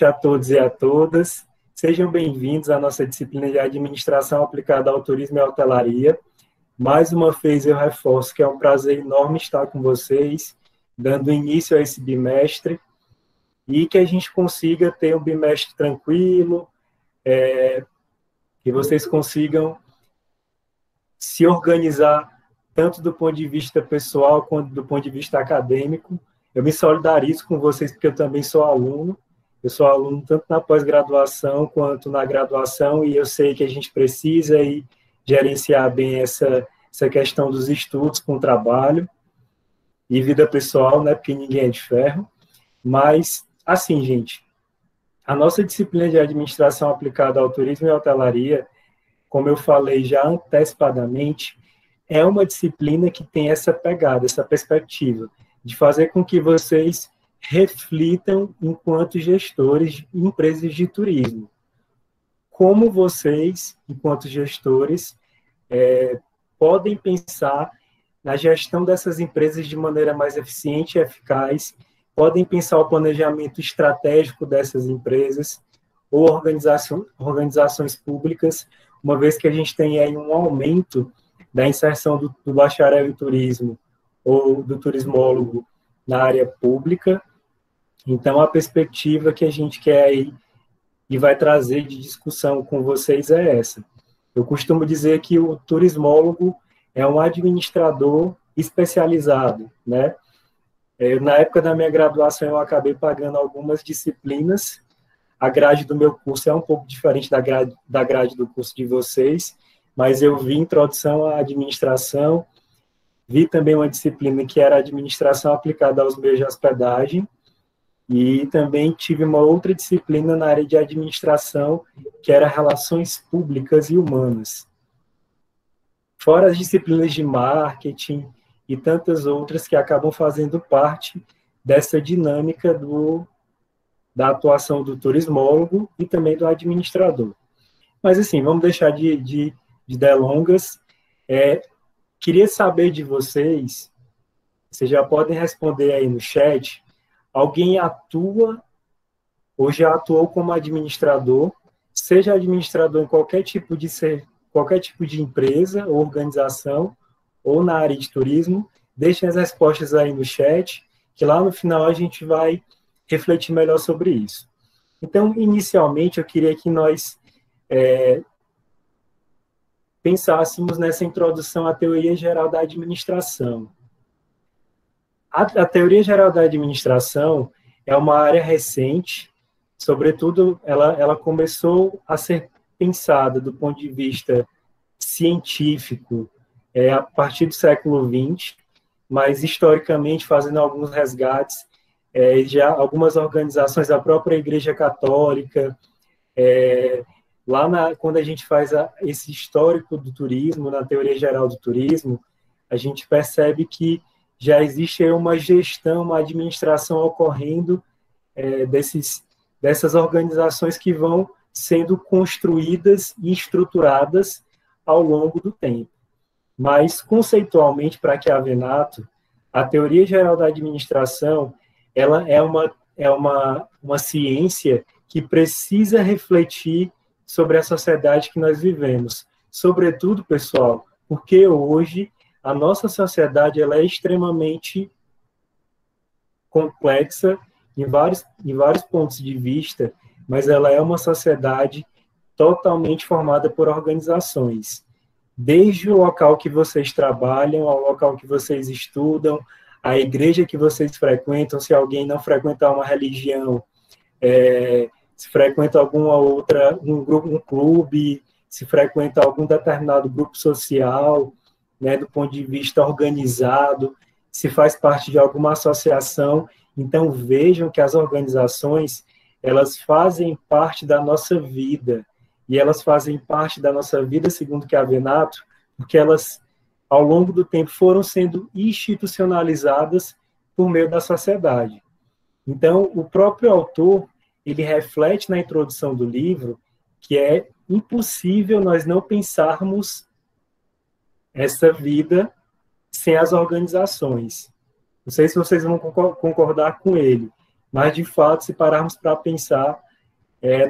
A todos e a todas. Sejam bem-vindos à nossa disciplina de Administração Aplicada ao Turismo e à Hotelaria. Mais uma vez eu reforço que é um prazer enorme estar com vocês, dando início a esse bimestre, e que a gente consiga ter um bimestre tranquilo, que vocês consigam se organizar tanto do ponto de vista pessoal quanto do ponto de vista acadêmico. Eu me solidarizo com vocês porque eu também sou aluno. Eu sou aluno tanto na pós-graduação quanto na graduação, e eu sei que a gente precisa gerenciar bem essa questão dos estudos com o trabalho e vida pessoal, né, porque ninguém é de ferro. Mas, assim, gente, a nossa disciplina de Administração Aplicada ao Turismo e Hotelaria, como eu falei já antecipadamente, é uma disciplina que tem essa pegada, essa perspectiva, de fazer com que vocês reflitam enquanto gestores de empresas de turismo. Como vocês, enquanto gestores, podem pensar na gestão dessas empresas de maneira mais eficiente e eficaz, podem pensar o planejamento estratégico dessas empresas ou organizações públicas, uma vez que a gente tem aí um aumento da inserção do bacharel em turismo ou do turismólogo na área pública. Então, a perspectiva que a gente quer aí e vai trazer de discussão com vocês é essa. Eu costumo dizer que o turismólogo é um administrador especializado, né? Na época da minha graduação, eu acabei pagando algumas disciplinas. A grade do meu curso é um pouco diferente da grade do curso de vocês, mas eu vi introdução à administração, vi também uma disciplina que era administração aplicada aos meios de hospedagem, e também tive uma outra disciplina na área de administração, que era relações públicas e humanas. Fora as disciplinas de marketing e tantas outras que acabam fazendo parte dessa dinâmica da atuação do turismólogo e também do administrador. Mas, assim, vamos deixar de delongas. Queria saber de vocês, vocês já podem responder aí no chat, alguém atua ou já atuou como administrador, seja administrador em qualquer tipo de empresa ou organização, ou na área de turismo? Deixem as respostas aí no chat, que lá no final a gente vai refletir melhor sobre isso. Então, inicialmente, eu queria que nós pensássemos nessa introdução à teoria geral da administração. A teoria geral da administração é uma área recente, sobretudo ela começou a ser pensada do ponto de vista científico a partir do século XX, mas historicamente, fazendo alguns resgates, já algumas organizações, a própria Igreja Católica, quando a gente faz esse histórico do turismo, na teoria geral do turismo, a gente percebe que já existe uma gestão, uma administração ocorrendo dessas organizações que vão sendo construídas e estruturadas ao longo do tempo. Mas, conceitualmente, para Chiavenato, a teoria geral da administração ela é uma ciência que precisa refletir sobre a sociedade que nós vivemos. Sobretudo, pessoal, porque hoje a nossa sociedade ela é extremamente complexa em vários pontos de vista, mas ela é uma sociedade totalmente formada por organizações. Desde o local que vocês trabalham, ao local que vocês estudam, a igreja que vocês frequentam, se alguém não frequentar uma religião, se frequenta alguma outra, um clube, se frequenta algum determinado grupo social, né, do ponto de vista organizado, se faz parte de alguma associação. Então, vejam que as organizações, elas fazem parte da nossa vida, e elas fazem parte da nossa vida, segundo Chiavenato, porque elas, ao longo do tempo, foram sendo institucionalizadas por meio da sociedade. Então, o próprio autor, ele reflete na introdução do livro que é impossível nós não pensarmos essa vida sem as organizações. Não sei se vocês vão concordar com ele, mas, de fato, se pararmos para pensar,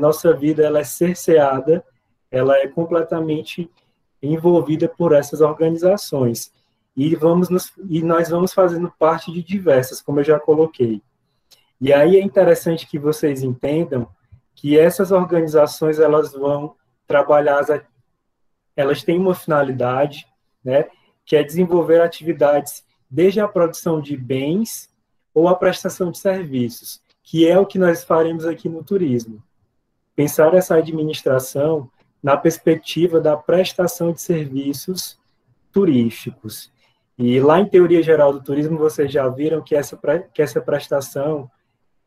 nossa vida ela é cerceada, ela é completamente envolvida por essas organizações. E nós vamos fazendo parte de diversas, como eu já coloquei. E aí é interessante que vocês entendam que essas organizações elas vão trabalhar, elas têm uma finalidade, né, que é desenvolver atividades desde a produção de bens ou a prestação de serviços, que é o que nós faremos aqui no turismo. Pensar essa administração na perspectiva da prestação de serviços turísticos. E lá em Teoria Geral do Turismo, vocês já viram que essa prestação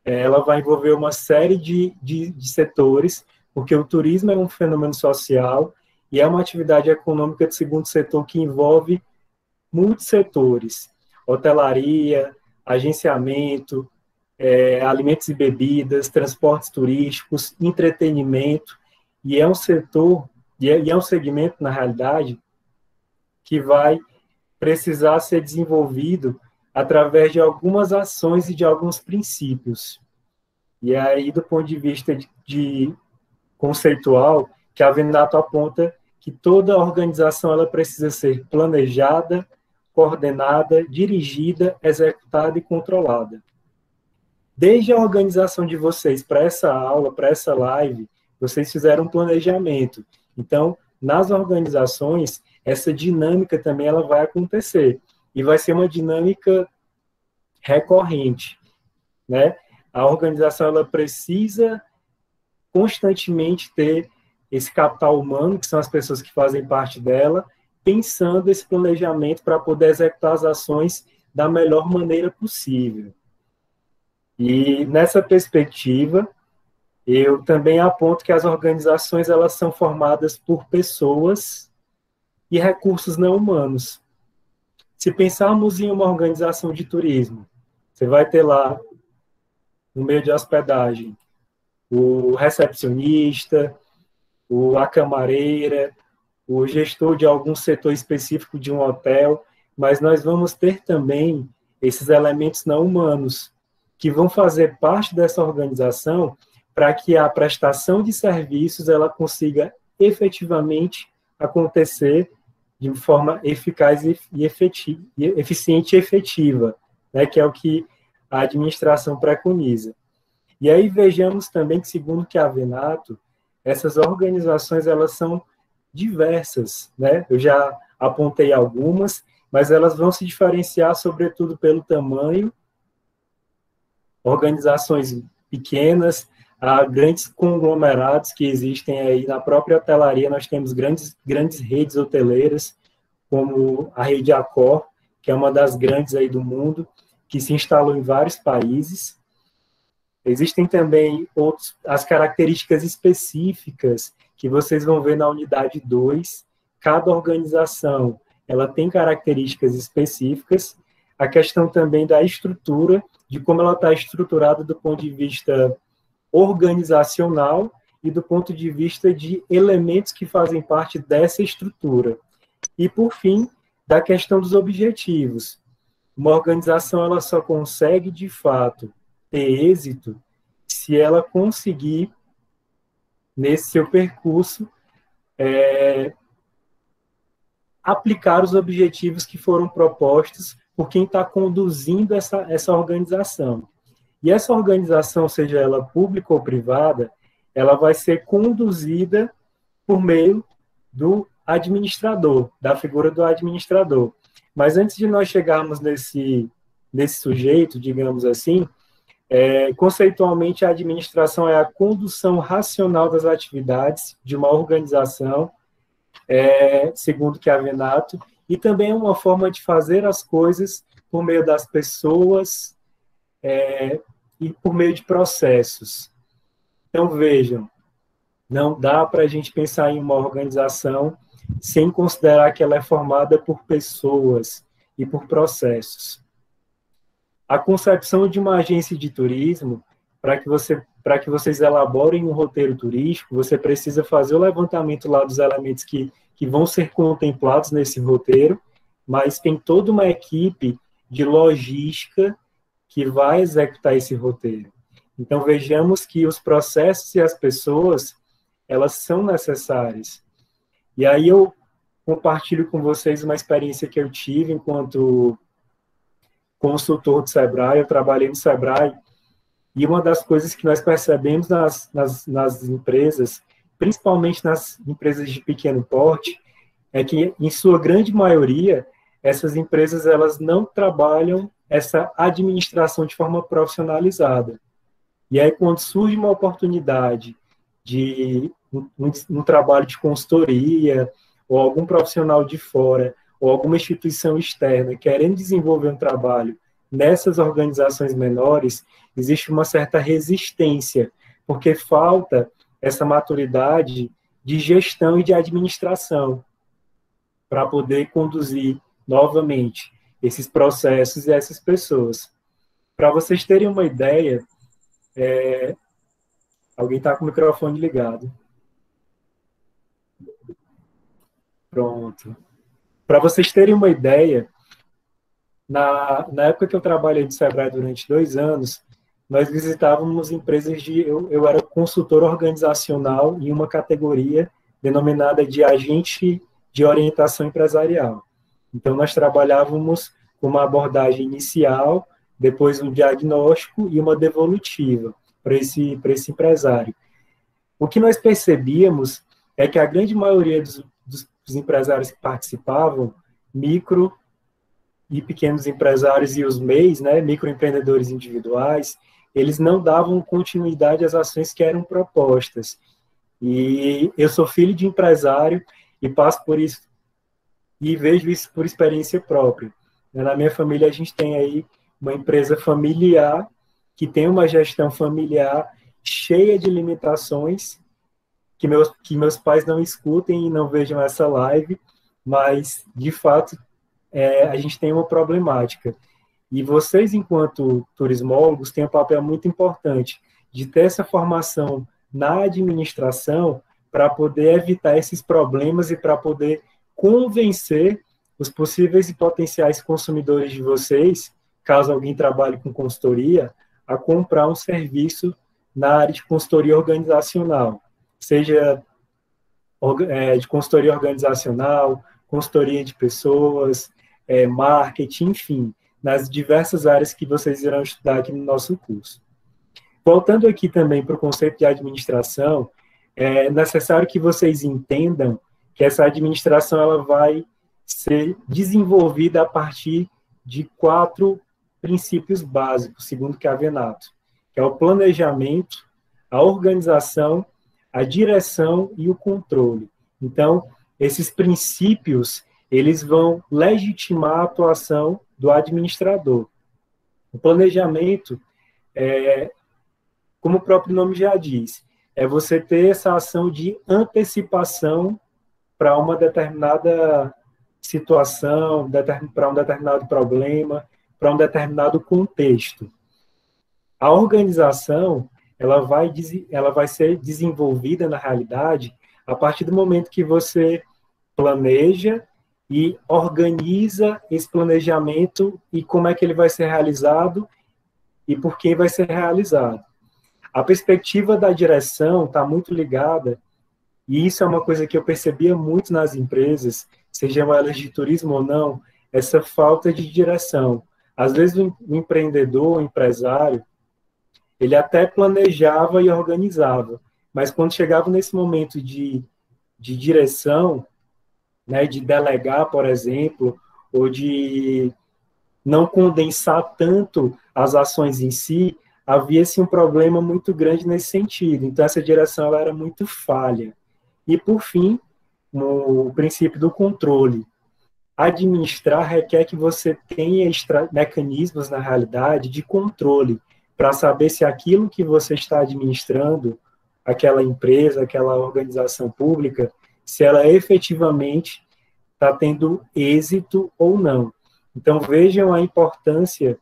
ela vai envolver uma série de setores, porque o turismo é um fenômeno social e é uma atividade econômica de segundo setor que envolve muitos setores, hotelaria, agenciamento, alimentos e bebidas, transportes turísticos, entretenimento, e é um setor, e é um segmento, na realidade, que vai precisar ser desenvolvido através de algumas ações e de alguns princípios. E aí, do ponto de vista de conceitual, que a Venato aponta que toda organização ela precisa ser planejada, coordenada, dirigida, executada e controlada. Desde a organização de vocês para essa aula, para essa live, vocês fizeram um planejamento. Então, nas organizações, essa dinâmica também ela vai acontecer. E vai ser uma dinâmica recorrente, né? A organização ela precisa constantemente ter esse capital humano, que são as pessoas que fazem parte dela, pensando esse planejamento para poder executar as ações da melhor maneira possível. E nessa perspectiva, eu também aponto que as organizações elas são formadas por pessoas e recursos não humanos. Se pensarmos em uma organização de turismo, você vai ter lá, no meio de hospedagem, o recepcionista, a camareira, o gestor de algum setor específico de um hotel, mas nós vamos ter também esses elementos não humanos, que vão fazer parte dessa organização para que a prestação de serviços ela consiga efetivamente acontecer de forma eficaz e eficiente e efetiva, né, que é o que a administração preconiza. E aí vejamos também que, segundo que a Venato, essas organizações elas são diversas, né? Eu já apontei algumas, mas elas vão se diferenciar sobretudo pelo tamanho, organizações pequenas, a grandes conglomerados que existem aí na própria hotelaria. Nós temos grandes redes hoteleiras, como a rede Accor, que é uma das grandes aí do mundo, que se instalou em vários países. Existem também as características específicas que vocês vão ver na unidade 2. Cada organização ela tem características específicas. A questão também da estrutura, de como ela está estruturada do ponto de vista organizacional e do ponto de vista de elementos que fazem parte dessa estrutura. E, por fim, da questão dos objetivos. Uma organização ela só consegue, de fato, ter êxito se ela conseguir, nesse seu percurso, aplicar os objetivos que foram propostos por quem está conduzindo essa organização. E essa organização, seja ela pública ou privada, ela vai ser conduzida por meio do administrador, da figura do administrador. Mas antes de nós chegarmos nesse sujeito, digamos assim, conceitualmente a administração é a condução racional das atividades de uma organização, segundo que a Venato, e também é uma forma de fazer as coisas por meio das pessoas e por meio de processos. Então, vejam, não dá para a gente pensar em uma organização sem considerar que ela é formada por pessoas e por processos. A concepção de uma agência de turismo, para que vocês elaborem um roteiro turístico, você precisa fazer o levantamento lá dos elementos que vão ser contemplados nesse roteiro, mas tem toda uma equipe de logística que vai executar esse roteiro. Então, vejamos que os processos e as pessoas, elas são necessárias. E aí eu compartilho com vocês uma experiência que eu tive enquanto consultor do Sebrae. Eu trabalhei no Sebrae, e uma das coisas que nós percebemos nas empresas, principalmente nas empresas de pequeno porte, é que, em sua grande maioria, essas empresas elas não trabalham essa administração de forma profissionalizada. E aí, quando surge uma oportunidade de um trabalho de consultoria, ou algum profissional de fora, ou alguma instituição externa querendo desenvolver um trabalho nessas organizações menores, existe uma certa resistência, porque falta essa maturidade de gestão e de administração para poder conduzir novamente esses processos e essas pessoas. Para vocês terem uma ideia, alguém está com o microfone ligado. Pronto. Para vocês terem uma ideia, na época que eu trabalhei de Sebrae durante 2 anos, nós visitávamos empresas eu era consultor organizacional em uma categoria denominada de agente de orientação empresarial. Então, nós trabalhávamos com uma abordagem inicial, depois um diagnóstico e uma devolutiva para esse empresário. O que nós percebíamos é que a grande maioria dos empresários que participavam, micro e pequenos empresários e os MEIs, né, microempreendedores individuais, eles não davam continuidade às ações que eram propostas. E eu sou filho de empresário e passo por isso e vejo isso por experiência própria. Na minha família, a gente tem aí uma empresa familiar que tem uma gestão familiar cheia de limitações, que meus pais não escutem e não vejam essa live, mas, de fato, a gente tem uma problemática. E vocês, enquanto turismólogos, têm um papel muito importante de ter essa formação na administração para poder evitar esses problemas e para poder convencer os possíveis e potenciais consumidores de vocês, caso alguém trabalhe com consultoria, a comprar um serviço na área de consultoria organizacional, seja de consultoria organizacional, consultoria de pessoas, marketing, enfim, nas diversas áreas que vocês irão estudar aqui no nosso curso. Voltando aqui também para o conceito de administração, é necessário que vocês entendam que essa administração ela vai ser desenvolvida a partir de 4 princípios básicos, segundo Chiavenato, que é o planejamento, a organização, a direção e o controle. Então, esses princípios, eles vão legitimar a atuação do administrador. O planejamento, como o próprio nome já diz, é você ter essa ação de antecipação para uma determinada situação, para um determinado problema, para um determinado contexto. A organização, ela vai ser desenvolvida, na realidade, a partir do momento que você planeja e organiza esse planejamento e como é que ele vai ser realizado e por quem vai ser realizado. A perspectiva da direção está muito ligada, e isso é uma coisa que eu percebia muito nas empresas, sejam elas de turismo ou não, essa falta de direção. Às vezes o empreendedor, o empresário, ele até planejava e organizava, mas quando chegava nesse momento de direção, né, de delegar, por exemplo, ou de não condensar tanto as ações em si, havia-se um problema muito grande nesse sentido. Então, essa direção ela era muito falha. E, por fim, o princípio do controle. Administrar requer que você tenha mecanismos, na realidade, de controle, para saber se aquilo que você está administrando, aquela empresa, aquela organização pública, se ela efetivamente está tendo êxito ou não. Então, vejam a importância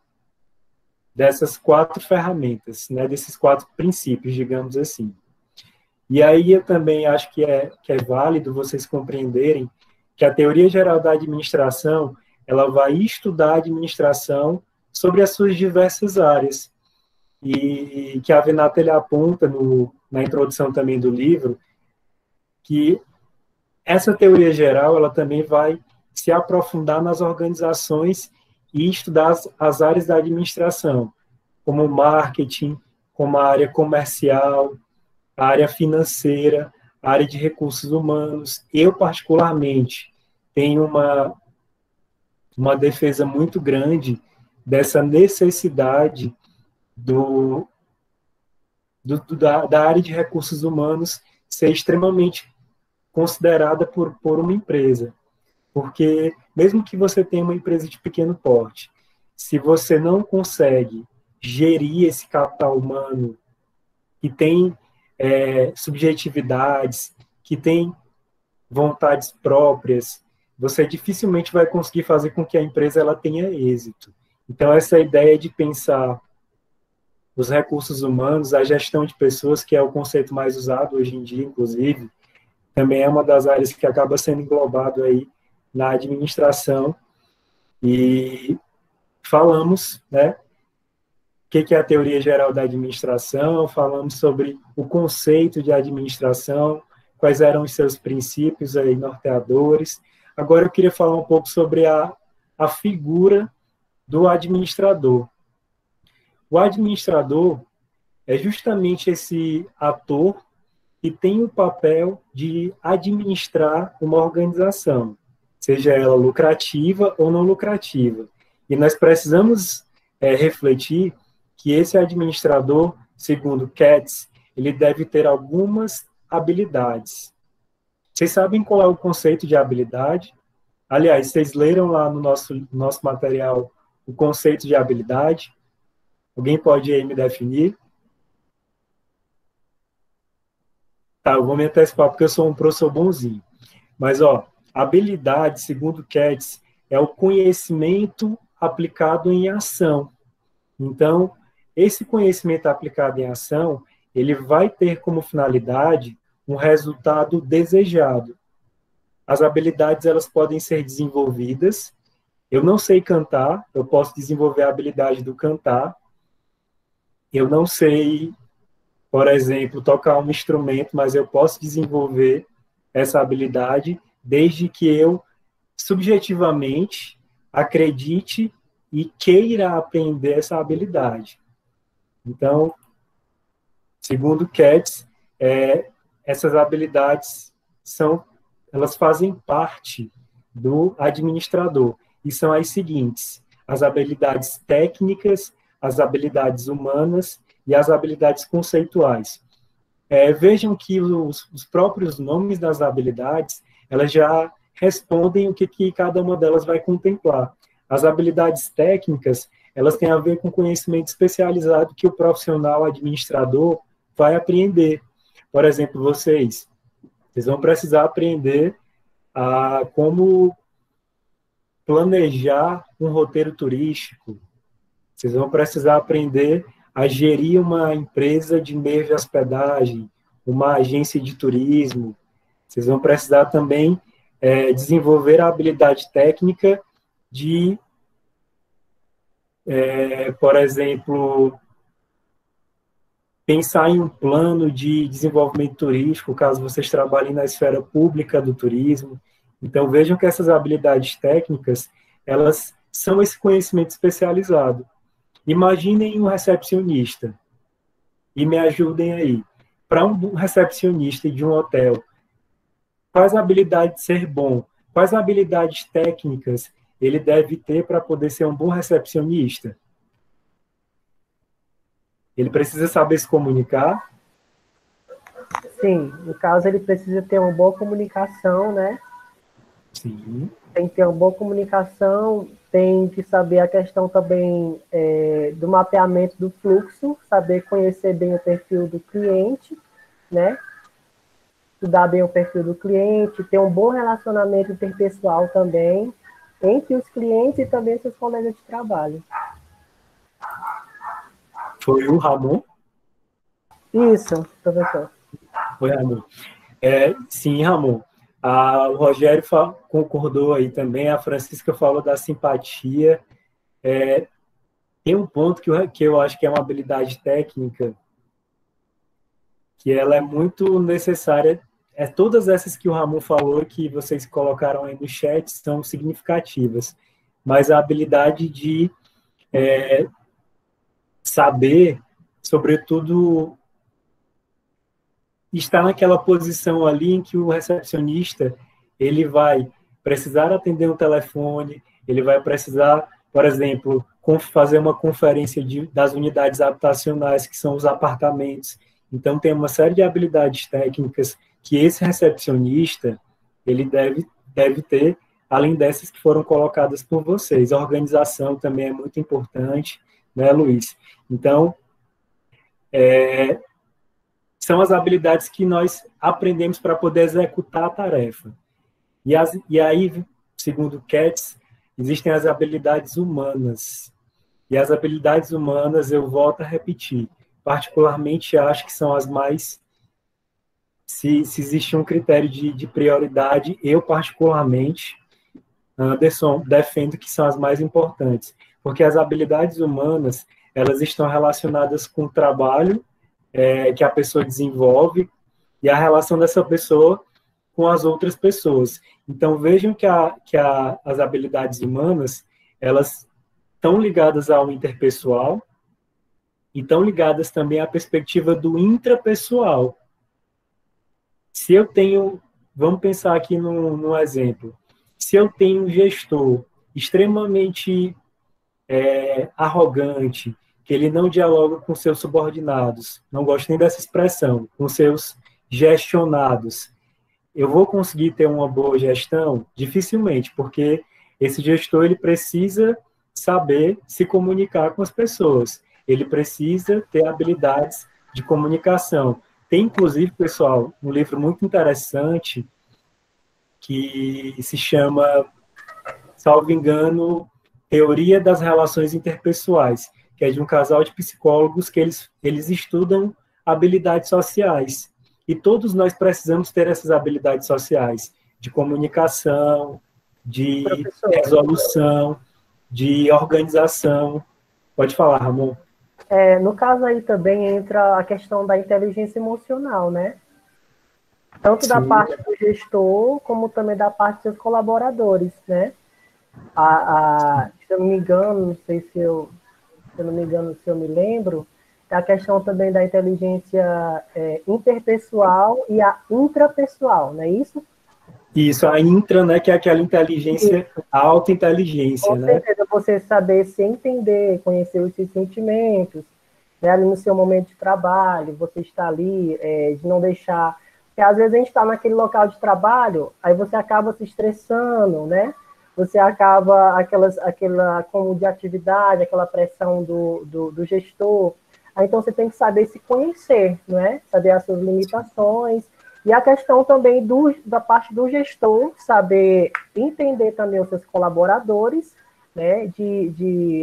dessas 4 ferramentas, né, desses 4 princípios, digamos assim. E aí eu também acho que é válido vocês compreenderem que a teoria geral da administração, ela vai estudar a administração sobre as suas diversas áreas. e que a Venata ele aponta na introdução também do livro, que essa teoria geral ela também vai se aprofundar nas organizações e estudar as áreas da administração, como o marketing, como a área comercial, a área financeira, a área de recursos humanos. Eu, particularmente, tenho uma defesa muito grande dessa necessidade da área de recursos humanos ser extremamente considerada por uma empresa. Porque, mesmo que você tenha uma empresa de pequeno porte, se você não consegue gerir esse capital humano que tem subjetividades, que tem vontades próprias, você dificilmente vai conseguir fazer com que a empresa ela tenha êxito. Então, essa ideia de pensar os recursos humanos, a gestão de pessoas, que é o conceito mais usado hoje em dia, inclusive, também é uma das áreas que acaba sendo englobado aí na administração. E falamos, né, o que é a teoria geral da administração, falamos sobre o conceito de administração, quais eram os seus princípios aí norteadores. Agora eu queria falar um pouco sobre a figura do administrador. O administrador é justamente esse ator que tem o papel de administrar uma organização, seja ela lucrativa ou não lucrativa. E nós precisamos refletir que esse administrador, segundo Katz, ele deve ter algumas habilidades. Vocês sabem qual é o conceito de habilidade? Aliás, vocês leram lá no nosso material o conceito de habilidade? Alguém pode aí me definir? Tá, eu vou me antecipar porque eu sou um professor bonzinho. Mas, habilidade, segundo Katz, é o conhecimento aplicado em ação. Então, esse conhecimento aplicado em ação, ele vai ter como finalidade um resultado desejado. As habilidades, elas podem ser desenvolvidas. Eu não sei cantar, eu posso desenvolver a habilidade do cantar. Eu não sei, por exemplo, tocar um instrumento, mas eu posso desenvolver essa habilidade desde que eu, subjetivamente, acredite e queira aprender essa habilidade. Então, segundo Katz, essas habilidades elas fazem parte do administrador, e são as seguintes: as habilidades técnicas, as habilidades humanas e as habilidades conceituais. Vejam que os próprios nomes das habilidades, elas já respondem o que cada uma delas vai contemplar. As habilidades técnicas, elas têm a ver com conhecimento especializado que o profissional administrador vai aprender. Por exemplo, vocês vão precisar aprender a como planejar um roteiro turístico. Vocês vão precisar aprender a gerir uma empresa de meio de hospedagem, uma agência de turismo. Vocês vão precisar também desenvolver a habilidade técnica de, por exemplo, pensar em um plano de desenvolvimento turístico, caso vocês trabalhem na esfera pública do turismo. Então, vejam que essas habilidades técnicas, elas são esse conhecimento especializado. Imaginem um recepcionista, e me ajudem aí. Para um recepcionista de um hotel, quais habilidades de ser bom? Quais habilidades técnicas ele deve ter para poder ser um bom recepcionista? Ele precisa saber se comunicar? Sim, no caso ele precisa ter uma boa comunicação, né? Sim. Tem que ter uma boa comunicação, tem que saber a questão também do mapeamento do fluxo, saber conhecer bem o perfil do cliente, né? Estudar bem o perfil do cliente, ter um bom relacionamento interpessoal também, entre os clientes e também seus colegas de trabalho. Foi o Ramon? Isso, professor. Foi, Ramon. Sim, Ramon. O Rogério concordou aí também, a Francisca falou da simpatia. Tem um ponto que eu acho que é uma habilidade técnica, que ela é muito necessária. Todas essas que o Ramon falou, que vocês colocaram aí no chat, são significativas. Mas a habilidade de saber, sobretudo, estar naquela posição ali em que o recepcionista ele vai precisar atender um telefone, ele vai precisar, por exemplo, fazer uma conferência das unidades habitacionais, que são os apartamentos. Então, tem uma série de habilidades técnicas que esse recepcionista ele deve ter, além dessas que foram colocadas por vocês. A organização também é muito importante, né, Luiz? Então, são as habilidades que nós aprendemos para poder executar a tarefa. E aí, segundo Katz, existem as habilidades humanas. E as habilidades humanas, eu volto a repetir, particularmente acho que são as mais... Se existe um critério de prioridade, eu particularmente, Anderson, defendo que são as mais importantes. Porque as habilidades humanas, elas estão relacionadas com o trabalho que a pessoa desenvolve e a relação dessa pessoa com as outras pessoas. Então, vejam que as habilidades humanas, elas estão ligadas ao interpessoal e estão ligadas também à perspectiva do intrapessoal. Se eu tenho, vamos pensar aqui num exemplo, se eu tenho um gestor extremamente arrogante, que ele não dialoga com seus subordinados, não gosto nem dessa expressão, com seus gestionados, eu vou conseguir ter uma boa gestão? Dificilmente, porque esse gestor ele precisa saber se comunicar com as pessoas, ele precisa ter habilidades de comunicação. Tem, inclusive, pessoal, um livro muito interessante que se chama, salvo engano, Teoria das Relações Interpessoais, que é de um casal de psicólogos que eles estudam habilidades sociais. E todos nós precisamos ter essas habilidades sociais, de comunicação, de resolução, de organização. Pode falar, Ramon. No caso aí também entra a questão da inteligência emocional, né? Tanto Sim. Da parte do gestor, como também da parte dos seus colaboradores, né? Se eu não me engano, não sei se eu me lembro, é a questão também da inteligência interpessoal e a intrapessoal, não é isso? Isso, a intra, né, que é aquela inteligência, a alta inteligência, Com certeza, né? Você saber se entender, conhecer os seus sentimentos, né, ali no seu momento de trabalho, você está ali, de não deixar... Porque às vezes a gente está naquele local de trabalho, aí você acaba se estressando, né? Você acaba aquela como de atividade, aquela pressão do gestor. Aí, então você tem que saber se conhecer, não é? Saber as suas limitações. E a questão também da parte do gestor, saber entender também os seus colaboradores, né?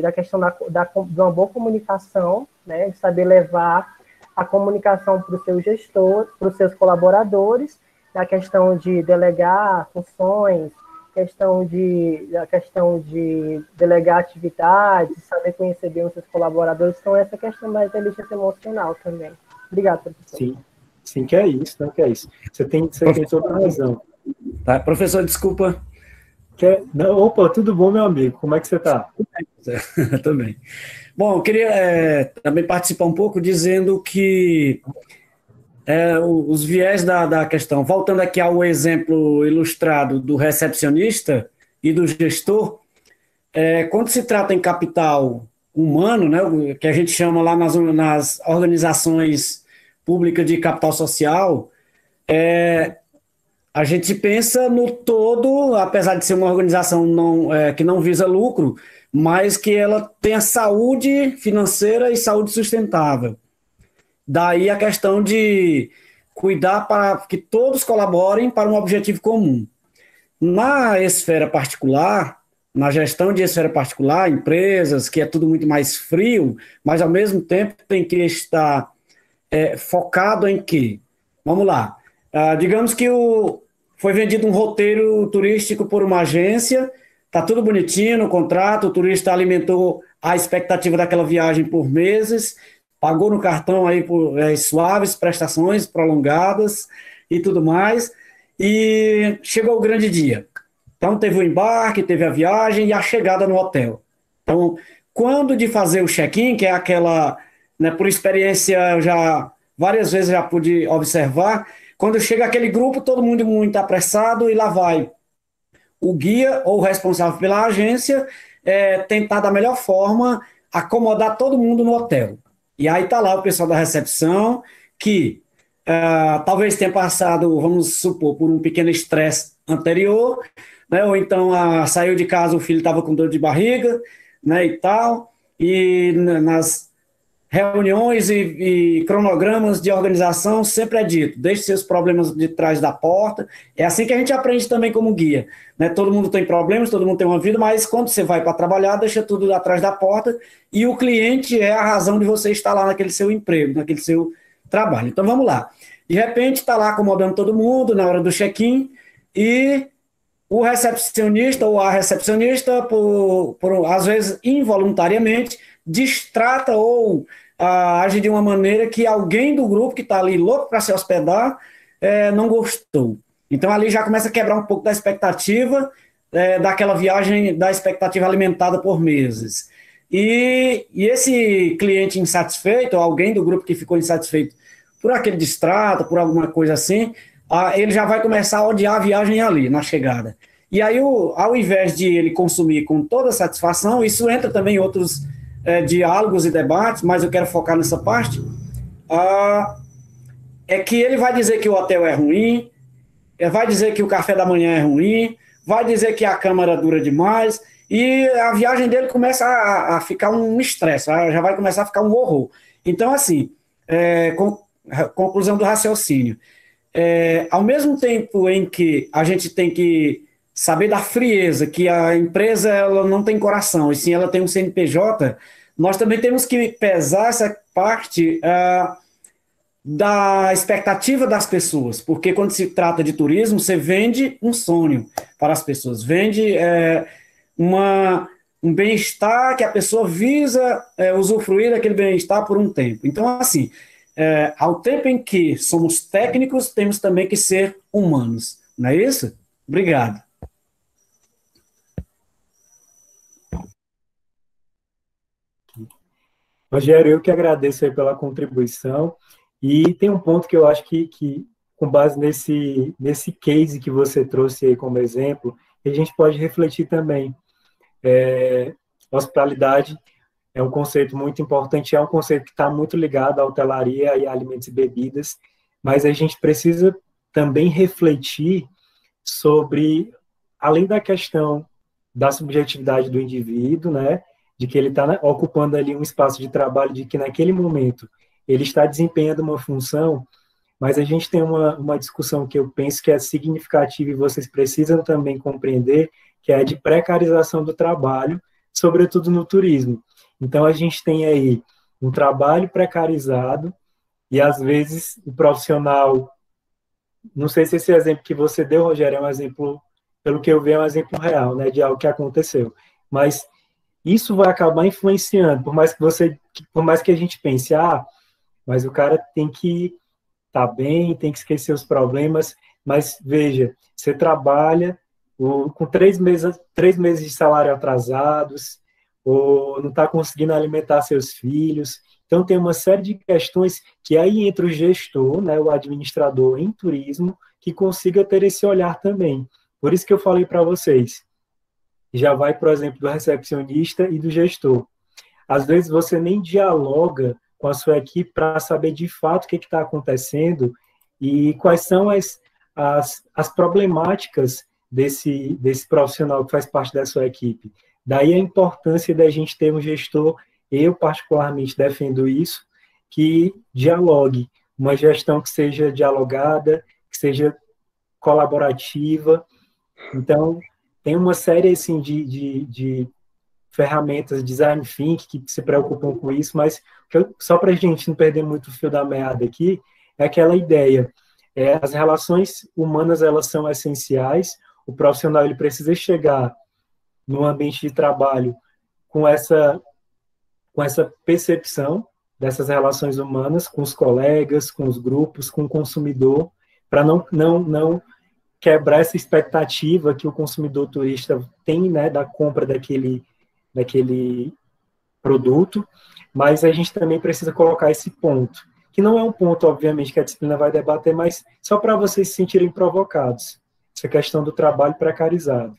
Da questão de uma boa comunicação, né? De saber levar a comunicação para o seu gestor, para os seus colaboradores, a questão de delegar funções, a questão de delegar atividades, saber conhecer bem os seus colaboradores. Então, essa questão da inteligência emocional também. Obrigado, professor. Sim, que é isso, não que é isso. Você tem toda a razão. Tá, professor, desculpa. Não, opa, tudo bom, meu amigo? Como é que você está? Também. Bom, eu queria também participar um pouco dizendo que os viés da questão, voltando aqui ao exemplo ilustrado do recepcionista e do gestor, quando se trata em capital humano, né, que a gente chama lá nas organizações públicas de capital social, a gente pensa no todo, apesar de ser uma organização que não visa lucro, mas que ela tenha saúde financeira e saúde sustentável. Daí a questão de cuidar para que todos colaborem para um objetivo comum. Na esfera particular, na gestão de esfera particular, empresas, que é tudo muito mais frio, mas ao mesmo tempo tem que estar focado em quê? Vamos lá. Digamos que foi vendido um roteiro turístico por uma agência, está tudo bonitinho no contrato, o turista alimentou a expectativa daquela viagem por meses, pagou no cartão aí por suaves prestações prolongadas e tudo mais, e chegou o grande dia. Então, teve o embarque, teve a viagem e a chegada no hotel. Então, quando de fazer o check-in, que é aquela, né, por experiência, eu já várias vezes já pude observar, quando chega aquele grupo, todo mundo muito apressado e lá vai o guia ou o responsável pela agência tentar da melhor forma acomodar todo mundo no hotel. E aí está lá o pessoal da recepção que talvez tenha passado, vamos supor, por um pequeno estresse anterior, né, ou então saiu de casa, o filho estava com dor de barriga, né, e tal, e nas reuniões e cronogramas de organização sempre é dito, deixe seus problemas de trás da porta. É assim que a gente aprende também como guia, né? Todo mundo tem problemas, todo mundo tem uma vida, mas quando você vai para trabalhar, deixa tudo atrás da porta e o cliente é a razão de você estar lá naquele seu emprego, naquele seu trabalho. Então vamos lá. De repente está lá acomodando todo mundo na hora do check-in e o recepcionista ou a recepcionista, às vezes involuntariamente, distrata ou age de uma maneira que alguém do grupo que está ali louco para se hospedar não gostou. Então ali já começa a quebrar um pouco da expectativa daquela viagem, da expectativa alimentada por meses. E esse cliente insatisfeito, ou alguém do grupo que ficou insatisfeito por aquele distrato, por alguma coisa assim, ele já vai começar a odiar a viagem ali, na chegada. E aí, ao invés de ele consumir com toda satisfação, isso entra também em outros diálogos e debates, mas eu quero focar nessa parte, é que ele vai dizer que o hotel é ruim, vai dizer que o café da manhã é ruim, vai dizer que a câmara dura demais, e a viagem dele começa a ficar um estresse, já vai começar a ficar um horror. Então, assim, conclusão do raciocínio. Ao mesmo tempo em que a gente tem que saber da frieza, que a empresa ela não tem coração, e sim ela tem um CNPJ, nós também temos que pesar essa parte da expectativa das pessoas, porque quando se trata de turismo, você vende um sonho para as pessoas, vende um bem-estar que a pessoa visa usufruir daquele bem-estar por um tempo. Então, assim, ao tempo em que somos técnicos, temos também que ser humanos. Não é isso? Obrigado. Rogério, eu que agradeço aí pela contribuição. E tem um ponto que eu acho que com base nesse case que você trouxe aí como exemplo, a gente pode refletir também. Hospitalidade é um conceito muito importante, é um conceito que está muito ligado à hotelaria e a alimentos e bebidas, mas a gente precisa também refletir sobre, além da questão da subjetividade do indivíduo, né, de que ele está ocupando ali um espaço de trabalho, de que naquele momento ele está desempenhando uma função, mas a gente tem uma discussão que eu penso que é significativa e vocês precisam também compreender, que é a de precarização do trabalho, sobretudo no turismo. Então, a gente tem aí um trabalho precarizado e, às vezes, o profissional... Não sei se esse exemplo que você deu, Rogério, é um exemplo, pelo que eu vi, é um exemplo real, né, de algo que aconteceu. Mas isso vai acabar influenciando, por mais que a gente pense, mas o cara tem que estar bem, tem que esquecer os problemas, mas veja, você trabalha com 3 meses de salário atrasados, ou não está conseguindo alimentar seus filhos. Então, tem uma série de questões que aí entra o gestor, né, o administrador em turismo, que consiga ter esse olhar também. Por isso que eu falei para vocês, já vai, por exemplo, do recepcionista e do gestor. Às vezes, você nem dialoga com a sua equipe para saber de fato o que está acontecendo e quais são as problemáticas desse profissional que faz parte da sua equipe. Daí a importância da gente ter um gestor, eu particularmente defendo isso, que dialogue, uma gestão que seja dialogada, que seja colaborativa. Então, tem uma série assim, de ferramentas, design thinking, que se preocupam com isso, mas só para a gente não perder muito o fio da meada aqui, é aquela ideia, as relações humanas, elas são essenciais, o profissional ele precisa chegar no ambiente de trabalho com essa com essa percepção dessas relações humanas com os colegas, com os grupos, com o consumidor, para não quebrar essa expectativa que o consumidor turista tem, né, da compra daquele produto, mas a gente também precisa colocar esse ponto, que não é um ponto, obviamente, que a disciplina vai debater, mas só para vocês se sentirem provocados, essa questão do trabalho precarizado,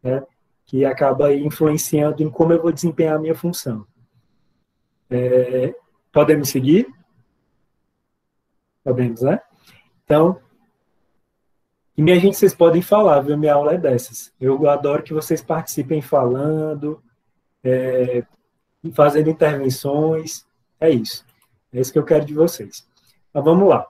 né, que acaba influenciando em como eu vou desempenhar a minha função. Podemos seguir? Podemos, né? Então, e minha gente, vocês podem falar, viu? Minha aula é dessas. Eu adoro que vocês participem falando, fazendo intervenções. É isso. É isso que eu quero de vocês. Mas vamos lá.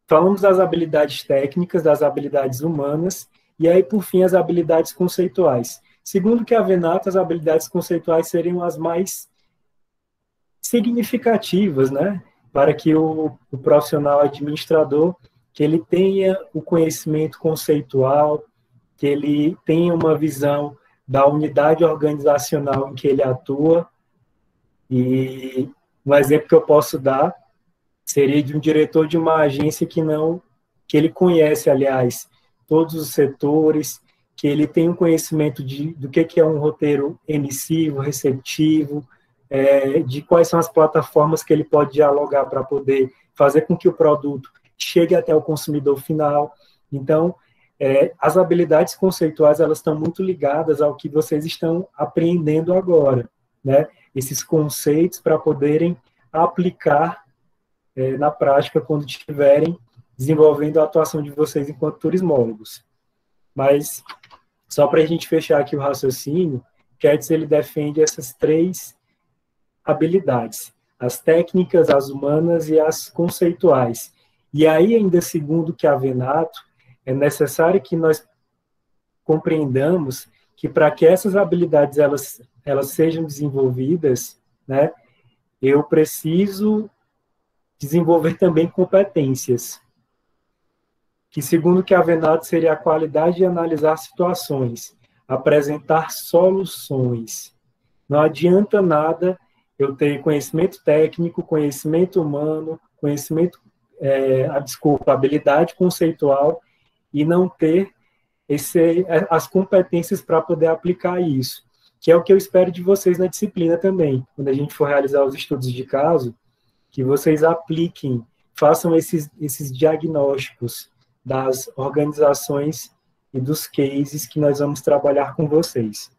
Falamos das habilidades técnicas, das habilidades humanas, e aí, por fim, as habilidades conceituais. Segundo que a Venato, as habilidades conceituais seriam as mais significativas, né? Para que o profissional administrador, que ele tenha o conhecimento conceitual, que ele tenha uma visão da unidade organizacional em que ele atua. E um exemplo que eu posso dar seria de um diretor de uma agência que ele conhece, aliás, todos os setores, que ele tem um conhecimento do que é um roteiro emissivo, receptivo, de quais são as plataformas que ele pode dialogar para poder fazer com que o produto chegue até o consumidor final. Então, as habilidades conceituais, elas estão muito ligadas ao que vocês estão aprendendo agora, né? Esses conceitos para poderem aplicar na prática quando estiverem desenvolvendo a atuação de vocês enquanto turismólogos. Mas, só para a gente fechar aqui o raciocínio, Kertz, ele defende essas 3 habilidades, as técnicas, as humanas e as conceituais. E aí, ainda segundo que a Venato, é necessário que nós compreendamos que para que essas habilidades elas sejam desenvolvidas, né, eu preciso desenvolver também competências, que segundo que a Venato seria a qualidade de analisar situações, apresentar soluções. Não adianta nada eu ter conhecimento técnico, conhecimento humano, habilidade conceitual e não ter as competências para poder aplicar isso, que é o que eu espero de vocês na disciplina também, quando a gente for realizar os estudos de caso, que vocês apliquem, façam esses diagnósticos das organizações e dos cases que nós vamos trabalhar com vocês.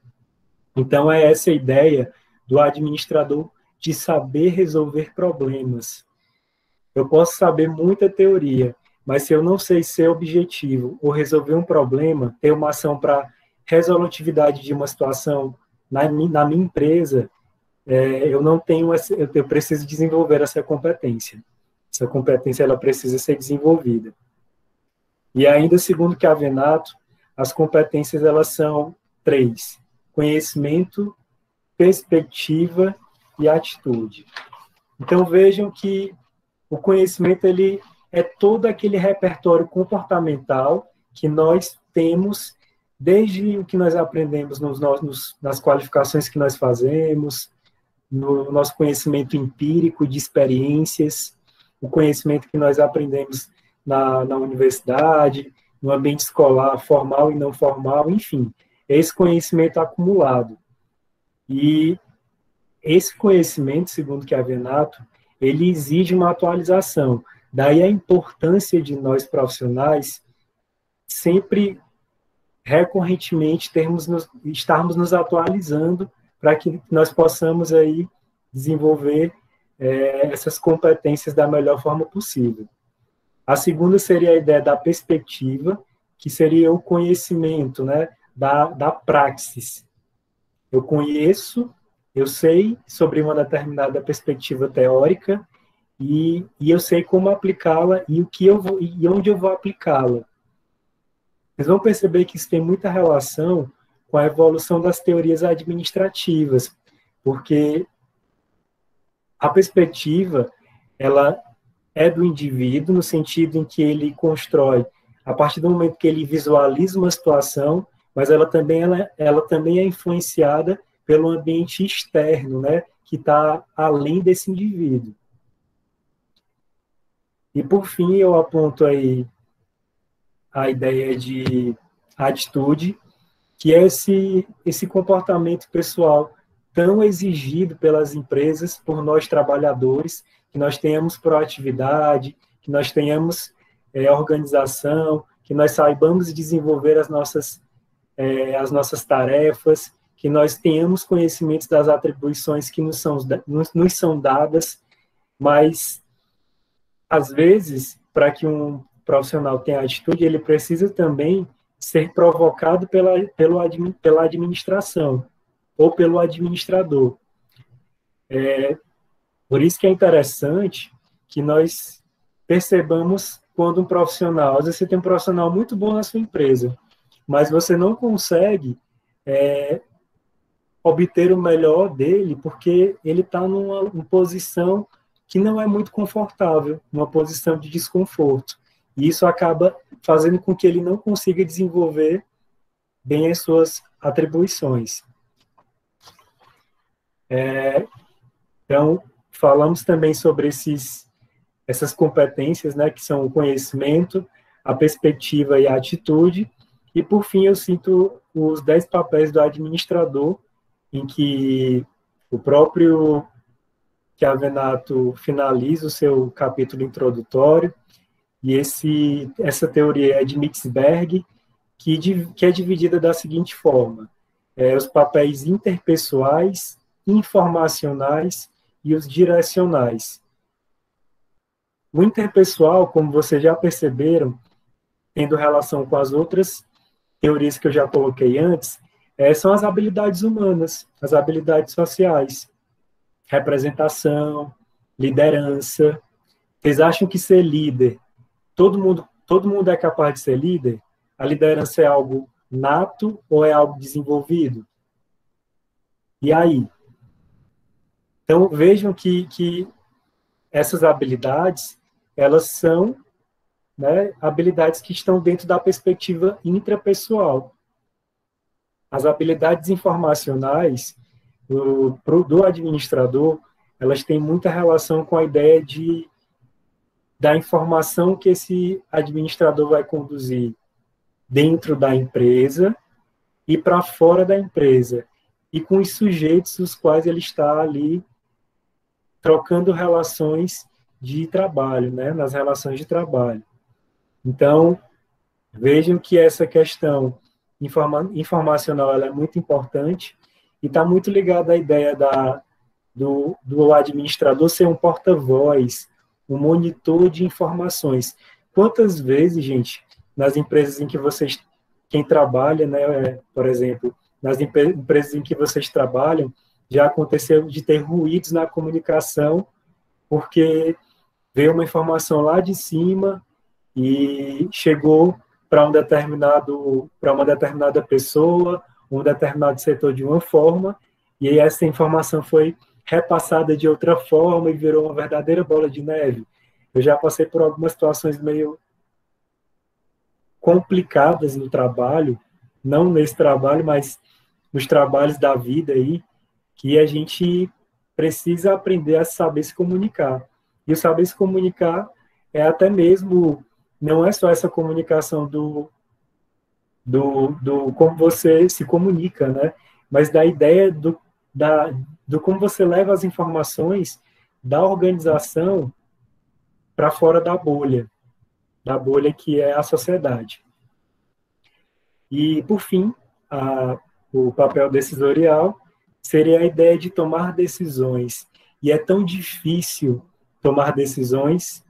Então, é essa a ideia do administrador de saber resolver problemas. Eu posso saber muita teoria, mas se eu não sei ser objetivo ou resolver um problema, ter uma ação para resolutividade de uma situação na minha empresa, eu preciso desenvolver essa competência. Essa competência ela precisa ser desenvolvida. E ainda, segundo que a Venato, as competências elas são 3: conhecimento, perspectiva e atitude. Então, vejam que o conhecimento ele é todo aquele repertório comportamental que nós temos desde o que nós aprendemos nas qualificações que nós fazemos, no nosso conhecimento empírico de experiências, o conhecimento que nós aprendemos na universidade, no ambiente escolar, formal e não formal, enfim, esse conhecimento acumulado. E esse conhecimento, segundo que a Venato, ele exige uma atualização. Daí a importância de nós profissionais sempre, recorrentemente, estarmos nos atualizando para que nós possamos aí desenvolver essas competências da melhor forma possível. A segunda seria a ideia da perspectiva, que seria o conhecimento, né, da praxis. Eu conheço, eu sei sobre uma determinada perspectiva teórica e eu sei como aplicá-la e onde eu vou aplicá-la. Vocês vão perceber que isso tem muita relação com a evolução das teorias administrativas, porque a perspectiva, ela é do indivíduo, no sentido em que ele constrói, a partir do momento que ele visualiza uma situação, mas ela também é influenciada pelo ambiente externo, né, que está além desse indivíduo. E, por fim, eu aponto aí a ideia de atitude, que é esse comportamento pessoal tão exigido pelas empresas, por nós trabalhadores, que nós tenhamos proatividade, que nós tenhamos organização, que nós saibamos desenvolver as nossas tarefas, que nós tenhamos conhecimentos das atribuições que nos são dadas, mas, às vezes, para que um profissional tenha atitude, ele precisa também ser provocado pela administração ou pelo administrador. Por isso que é interessante que nós percebamos quando um profissional, às vezes você tem um profissional muito bom na sua empresa, mas você não consegue obter o melhor dele porque ele está numa posição que não é muito confortável, uma posição de desconforto. E isso acaba fazendo com que ele não consiga desenvolver bem as suas atribuições. Então, falamos também sobre essas competências, né, que são o conhecimento, a perspectiva e a atitude. E, por fim, eu cito os 10 papéis do administrador, em que o próprio Chiavenato finaliza o seu capítulo introdutório, e essa teoria é de Mitzberg, que é dividida da seguinte forma: os papéis interpessoais, informacionais e os direcionais. O interpessoal, como vocês já perceberam, tendo relação com as outras teorias que eu já coloquei antes, são as habilidades humanas, as habilidades sociais, representação, liderança. Vocês acham que ser líder, todo mundo é capaz de ser líder? A liderança é algo nato ou é algo desenvolvido? E aí? Então, vejam que essas habilidades, elas são, né, habilidades que estão dentro da perspectiva intrapessoal. As habilidades informacionais do administrador, elas têm muita relação com a ideia da informação que esse administrador vai conduzir dentro da empresa e para fora da empresa, e com os sujeitos os quais ele está ali trocando relações de trabalho, né, nas relações de trabalho. Então, vejam que essa questão informacional ela é muito importante e está muito ligada à ideia do administrador ser um porta-voz, um monitor de informações. Quantas vezes, gente, nas empresas em que quem trabalha, né, por exemplo, nas empresas em que vocês trabalham, já aconteceu de ter ruídos na comunicação, porque veio uma informação lá de cima e chegou para uma determinada pessoa, um determinado setor de uma forma, e aí essa informação foi repassada de outra forma e virou uma verdadeira bola de neve. Eu já passei por algumas situações meio complicadas no trabalho, não nesse trabalho, mas nos trabalhos da vida aí, que a gente precisa aprender a saber se comunicar. E o saber se comunicar é até mesmo, não é só essa comunicação do como você se comunica, né? Mas da ideia do como você leva as informações da organização para fora da bolha que é a sociedade. E, por fim, o papel decisorial seria a ideia de tomar decisões. E é tão difícil tomar decisões.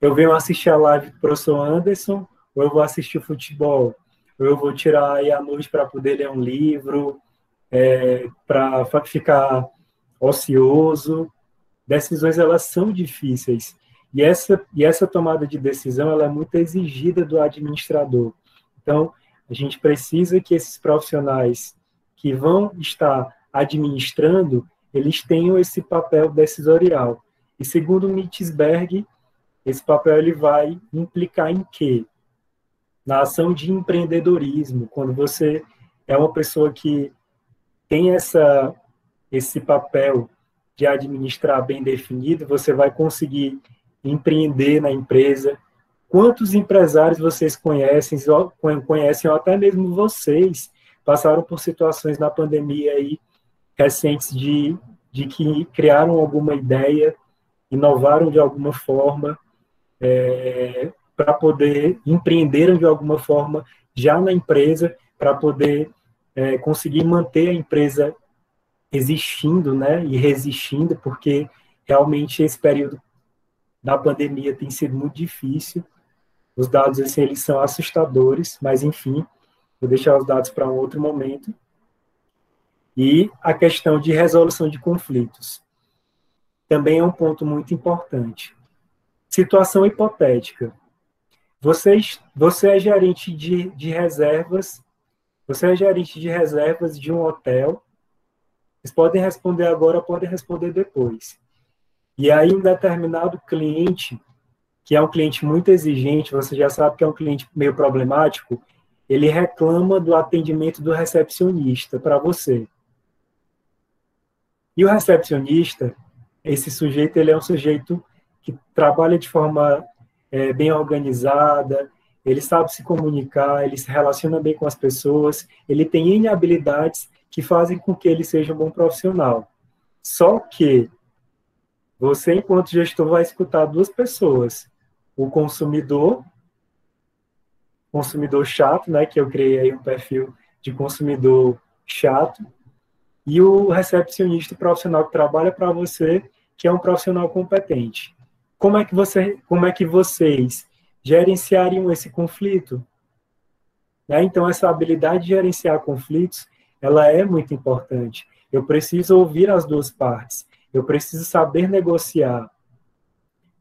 Eu venho assistir a live do professor Anderson, ou eu vou assistir futebol, ou eu vou tirar aí a noite para poder ler um livro, para ficar ocioso. Decisões, elas são difíceis. E essa tomada de decisão, ela é muito exigida do administrador. Então, a gente precisa que esses profissionais que vão estar administrando, eles tenham esse papel decisorial. E, segundo Mitzberg, esse papel ele vai implicar em quê? Na ação de empreendedorismo, quando você é uma pessoa que tem esse papel de administrar bem definido, você vai conseguir empreender na empresa. Quantos empresários vocês conhecem ou até mesmo vocês passaram por situações na pandemia aí recentes de que criaram alguma ideia, inovaram de alguma forma, para poder empreenderam de alguma forma já na empresa, para poder conseguir manter a empresa existindo, né, e resistindo, porque realmente esse período da pandemia tem sido muito difícil. Os dados, assim, eles são assustadores, mas, enfim, vou deixar os dados para um outro momento. E a questão de resolução de conflitos também é um ponto muito importante. Situação hipotética. Você é gerente de reservas, você é gerente de reservas de um hotel. Vocês podem responder agora, podem responder depois. E aí um determinado cliente, que é um cliente muito exigente, você já sabe que é um cliente meio problemático, ele reclama do atendimento do recepcionista para você. E o recepcionista, esse sujeito, ele é um sujeito que trabalha de forma bem organizada, ele sabe se comunicar, ele se relaciona bem com as pessoas, ele tem N habilidades que fazem com que ele seja um bom profissional. Só que você, enquanto gestor, vai escutar duas pessoas. O consumidor chato, né, que eu criei aí um perfil de consumidor chato, e o recepcionista profissional que trabalha para você, que é um profissional competente. Como é que vocês gerenciariam esse conflito? Né? Então, essa habilidade de gerenciar conflitos, ela é muito importante. Eu preciso ouvir as duas partes. Eu preciso saber negociar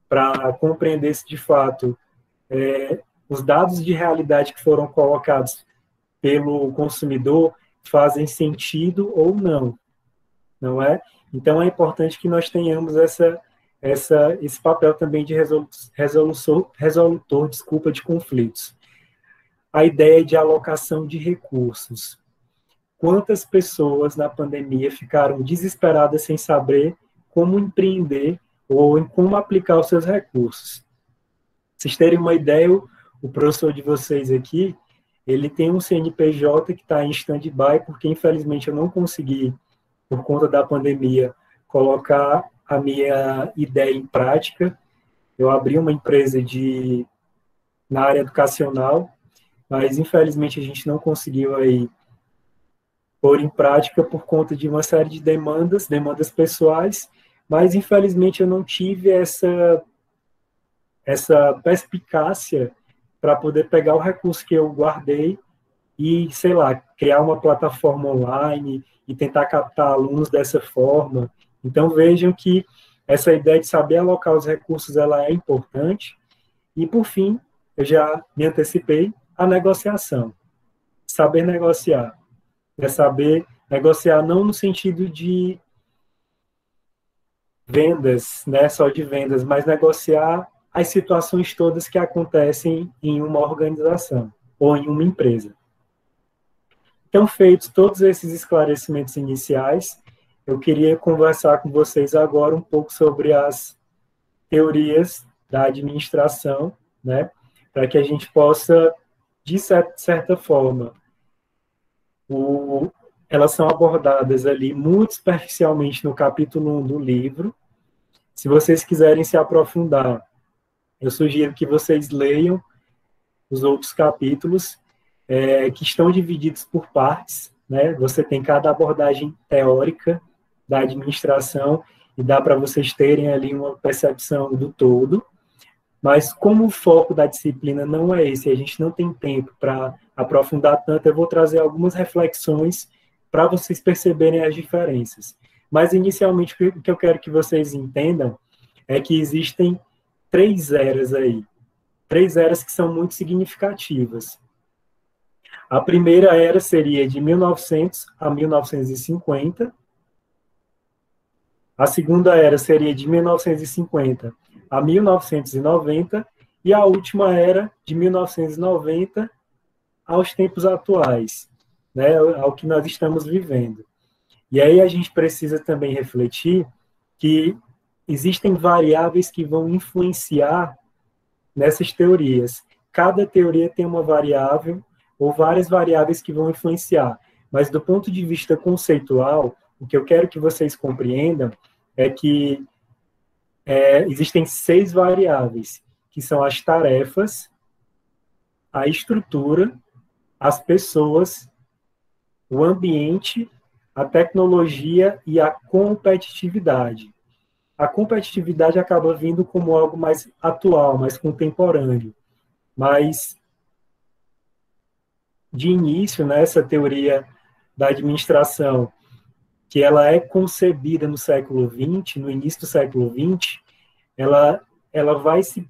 para compreender se, de fato, os dados de realidade que foram colocados pelo consumidor fazem sentido ou não, não é? Então, é importante que nós tenhamos esse papel também de resolutor de conflitos. A ideia de alocação de recursos. Quantas pessoas na pandemia ficaram desesperadas sem saber como empreender ou em como aplicar os seus recursos? Vocês terem uma ideia, o professor de vocês aqui, ele tem um CNPJ que está em stand-by, porque infelizmente eu não consegui, por conta da pandemia, colocar a minha ideia em prática. Eu abri uma empresa na área educacional, mas infelizmente a gente não conseguiu aí pôr em prática por conta de uma série de demandas pessoais, mas infelizmente eu não tive essa perspicácia para poder pegar o recurso que eu guardei e, sei lá, criar uma plataforma online e tentar captar alunos dessa forma. Então, vejam que essa ideia de saber alocar os recursos, ela é importante. E, por fim, eu já me antecipei, a negociação. Saber negociar. É saber negociar não no sentido de vendas, né, só de vendas, mas negociar as situações todas que acontecem em uma organização ou em uma empresa. Então, feitos todos esses esclarecimentos iniciais, eu queria conversar com vocês agora um pouco sobre as teorias da administração, né, para que a gente possa, de certa forma, elas são abordadas ali muito superficialmente no capítulo 1 do livro. Se vocês quiserem se aprofundar, eu sugiro que vocês leiam os outros capítulos, que estão divididos por partes, né? Você tem cada abordagem teórica da administração e dá para vocês terem ali uma percepção do todo, mas como o foco da disciplina não é esse, a gente não tem tempo para aprofundar tanto, eu vou trazer algumas reflexões para vocês perceberem as diferenças. Mas, inicialmente, o que eu quero que vocês entendam é que existem 3 eras aí. 3 eras que são muito significativas. A primeira era seria de 1900 a 1950. A segunda era seria de 1950 a 1990. E a última era de 1990 aos tempos atuais, né, ao que nós estamos vivendo. E aí a gente precisa também refletir que existem variáveis que vão influenciar nessas teorias. Cada teoria tem uma variável ou várias variáveis que vão influenciar. Mas do ponto de vista conceitual, o que eu quero que vocês compreendam é que existem 6 variáveis, que são as tarefas, a estrutura, as pessoas, o ambiente, a tecnologia e a competitividade. A competitividade acaba vindo como algo mais atual, mais contemporâneo. Mas, de início, né, essa teoria da administração, que ela é concebida no século XX, no início do século XX, ela vai se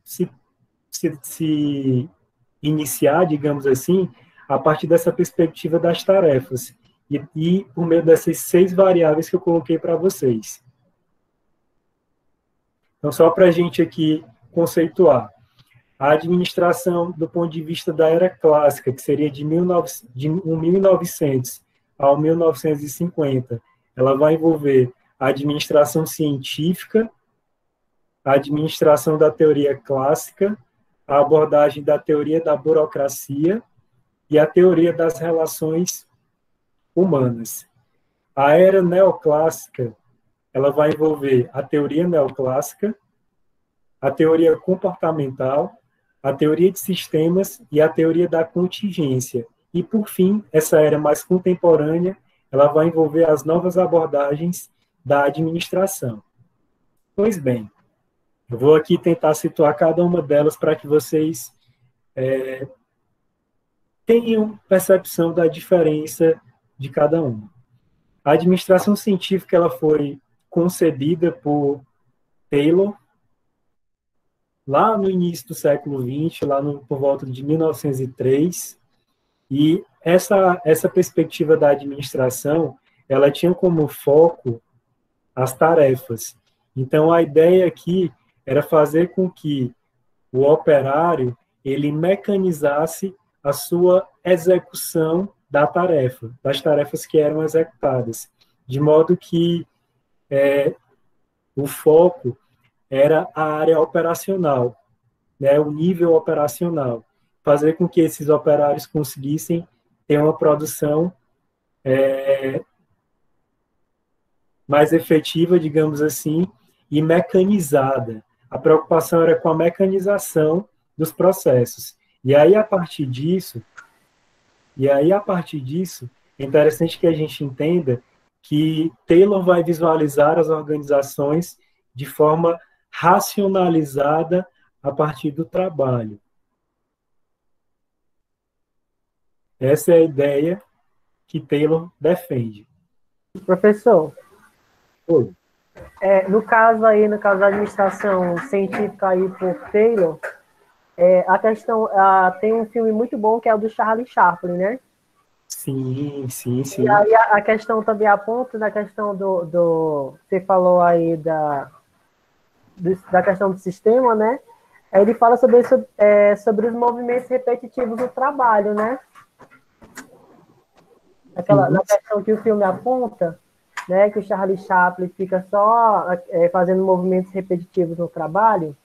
iniciar, digamos assim, a partir dessa perspectiva das tarefas, e por meio dessas 6 variáveis que eu coloquei para vocês. Então, só para a gente aqui conceituar, a administração do ponto de vista da era clássica, que seria de 1900 ao 1950, ela vai envolver a administração científica, a administração da teoria clássica, a abordagem da teoria da burocracia e a teoria das relações humanas. A era neoclássica, ela vai envolver a teoria neoclássica, a teoria comportamental, a teoria de sistemas e a teoria da contingência. E, por fim, essa era mais contemporânea, ela vai envolver as novas abordagens da administração. Pois bem, eu vou aqui tentar situar cada uma delas para que vocês tenham percepção da diferença de cada uma. A administração científica ela foi concebida por Taylor lá no início do século XX, por volta de 1903, e essa perspectiva da administração, ela tinha como foco as tarefas. Então, a ideia aqui era fazer com que o operário ele mecanizasse a sua execução da tarefa, das tarefas que eram executadas, de modo que o foco era a área operacional, né, o nível operacional, fazer com que esses operários conseguissem ter uma produção mais efetiva, digamos assim, e mecanizada. A preocupação era com a mecanização dos processos. E aí, a partir disso, é interessante que a gente entenda que Taylor vai visualizar as organizações de forma racionalizada a partir do trabalho. Essa é a ideia que Taylor defende. Professor, Oi. no caso da administração científica aí por Taylor, a questão, tem um filme muito bom que é o do Charlie Chaplin, né? Sim. E aí a questão também aponta na questão você falou aí da questão do sistema, né? Aí ele fala sobre os movimentos repetitivos do trabalho, né? Na questão que o filme aponta, né? Que o Charlie Chaplin fica só fazendo movimentos repetitivos no trabalho.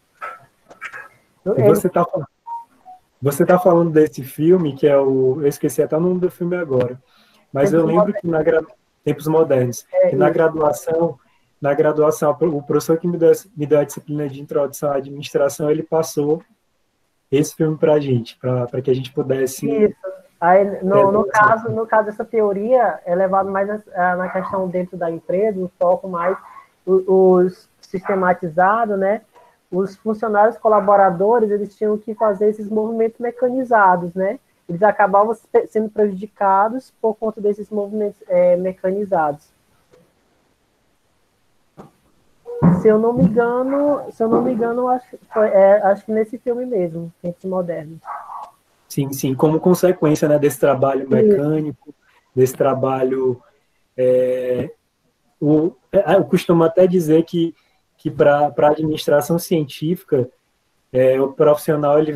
Você está falando desse filme, que é eu esqueci até o nome do filme agora, mas eu lembro que Tempos Modernos, que na graduação, o professor que me deu a disciplina de introdução à administração, ele passou esse filme para a gente, para que a gente pudesse... Isso. Aí, no caso, essa teoria é levada mais na questão dentro da empresa, o foco mais os sistematizado, né? Os funcionários colaboradores, eles tinham que fazer esses movimentos mecanizados, né? Eles acabavam sendo prejudicados por conta desses movimentos mecanizados. Se eu não me engano, acho que nesse filme mesmo, Tempos Modernos. Sim, como consequência, né, desse trabalho mecânico, desse trabalho... eu costumo até dizer que para a administração científica, o profissional ele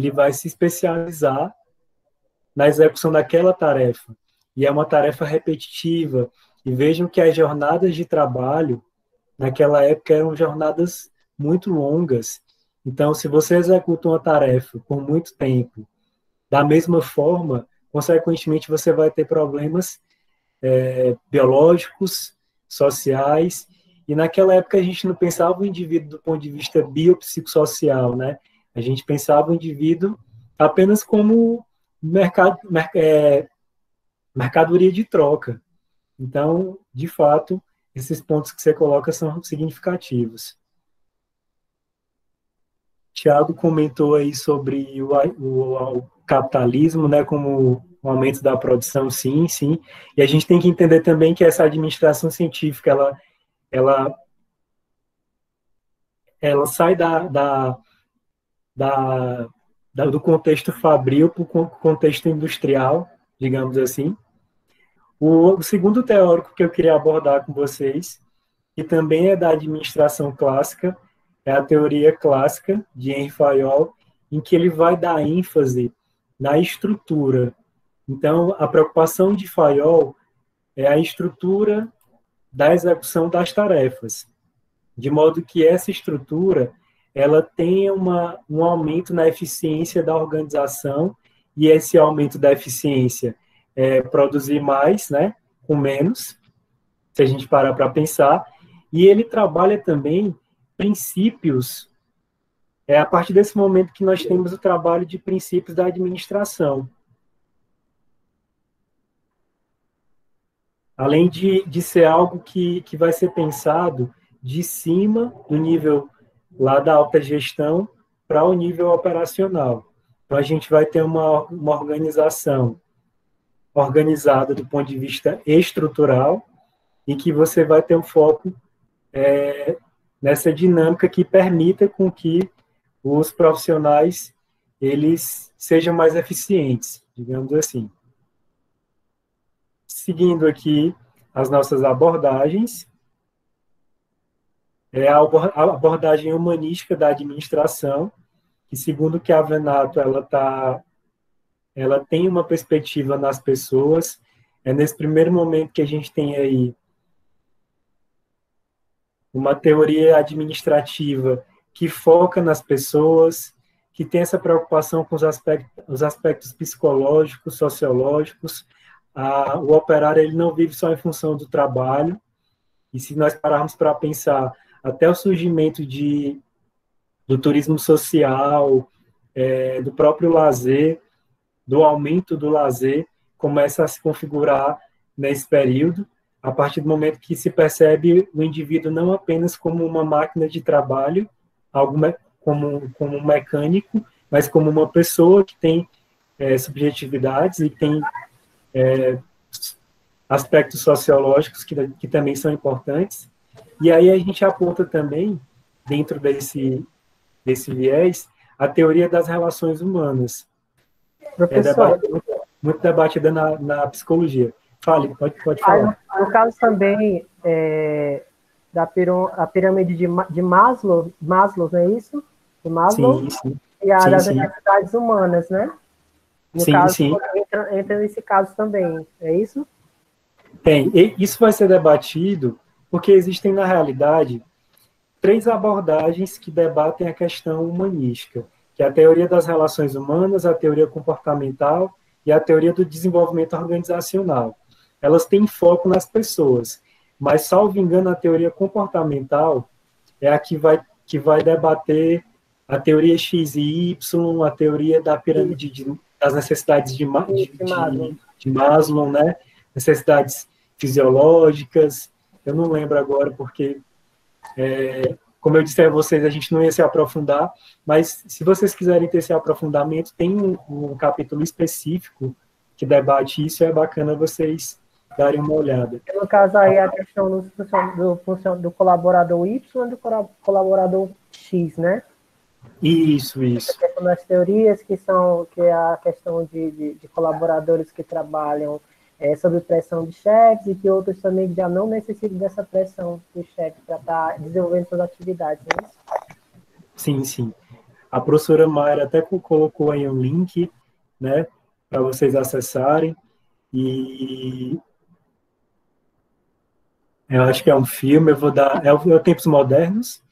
vai se especializar na execução daquela tarefa. e é uma tarefa repetitiva. E vejam que as jornadas de trabalho, naquela época, eram jornadas muito longas. Então, se você executa uma tarefa por muito tempo, da mesma forma, consequentemente, você vai ter problemas biológicos, sociais, e naquela época a gente não pensava o indivíduo do ponto de vista biopsicossocial, né? A gente pensava o indivíduo apenas como mercadoria de troca. Então, de fato, esses pontos que você coloca são significativos. Tiago comentou aí sobre o capitalismo, né, como o aumento da produção, sim, sim. E a gente tem que entender também que essa administração científica, ela, ela sai da, do contexto fabril para o contexto industrial, digamos assim. O segundo teórico que eu queria abordar com vocês, que também é da administração clássica, é a teoria clássica de Henri Fayol, em que ele vai dar ênfase na estrutura. Então, a preocupação de Fayol é a estrutura da execução das tarefas, de modo que essa estrutura ela tenha um aumento na eficiência da organização, e esse aumento da eficiência é produzir mais, né, com menos, se a gente parar para pensar, e ele trabalha também princípios, a partir desse momento que nós temos o trabalho de princípios da administração. Além de ser algo que vai ser pensado de cima, do nível lá da alta gestão, para o nível operacional. Então, a gente vai ter uma organização organizada do ponto de vista estrutural, e que você vai ter um foco nessa dinâmica que permita com que os profissionais eles sejam mais eficientes, digamos assim. Seguindo aqui as nossas abordagens, a abordagem humanística da administração, que, segundo Chiavenato, ela tem uma perspectiva nas pessoas. É nesse primeiro momento que a gente tem aí uma teoria administrativa que foca nas pessoas, que tem essa preocupação com os aspectos psicológicos, sociológicos. O operário ele não vive só em função do trabalho, e se nós pararmos para pensar até o surgimento do turismo social, do próprio lazer, do aumento do lazer, começa a se configurar nesse período, a partir do momento que se percebe o indivíduo não apenas como uma máquina de trabalho, como um mecânico, mas como uma pessoa que tem subjetividades e tem aspectos sociológicos que também são importantes. E aí a gente aponta também, dentro desse viés, a teoria das relações humanas. Professor, muito debatida na psicologia. Fale, pode falar. No caso também a pirâmide de Maslow, não é isso? De Maslow? Sim. E a das necessidades humanas, né? No caso, entra nesse caso também, é isso? Tem. Isso vai ser debatido porque existem, na realidade, 3 abordagens que debatem a questão humanística, que é a teoria das relações humanas, a teoria comportamental e a teoria do desenvolvimento organizacional. Elas têm foco nas pessoas, mas, salvo engano, a teoria comportamental é a que vai debater a teoria X e Y, a teoria da pirâmide das necessidades de Maslow, né? Necessidades fisiológicas. Eu não lembro agora porque, como eu disse a vocês, a gente não ia se aprofundar, mas se vocês quiserem ter esse aprofundamento, tem um capítulo específico que debate isso, é bacana vocês darem uma olhada. No caso aí, a questão do colaborador Y e do colaborador X, né? Isso. Essa questão das teorias, que é a questão de colaboradores que trabalham sob pressão de chefes, e que outros também já não necessitam dessa pressão do chefe para estar desenvolvendo suas atividades, não é isso? Sim. A professora Mayra até colocou aí um link, né, para vocês acessarem. e eu acho que é um filme, eu vou dar, é o Tempos Modernos,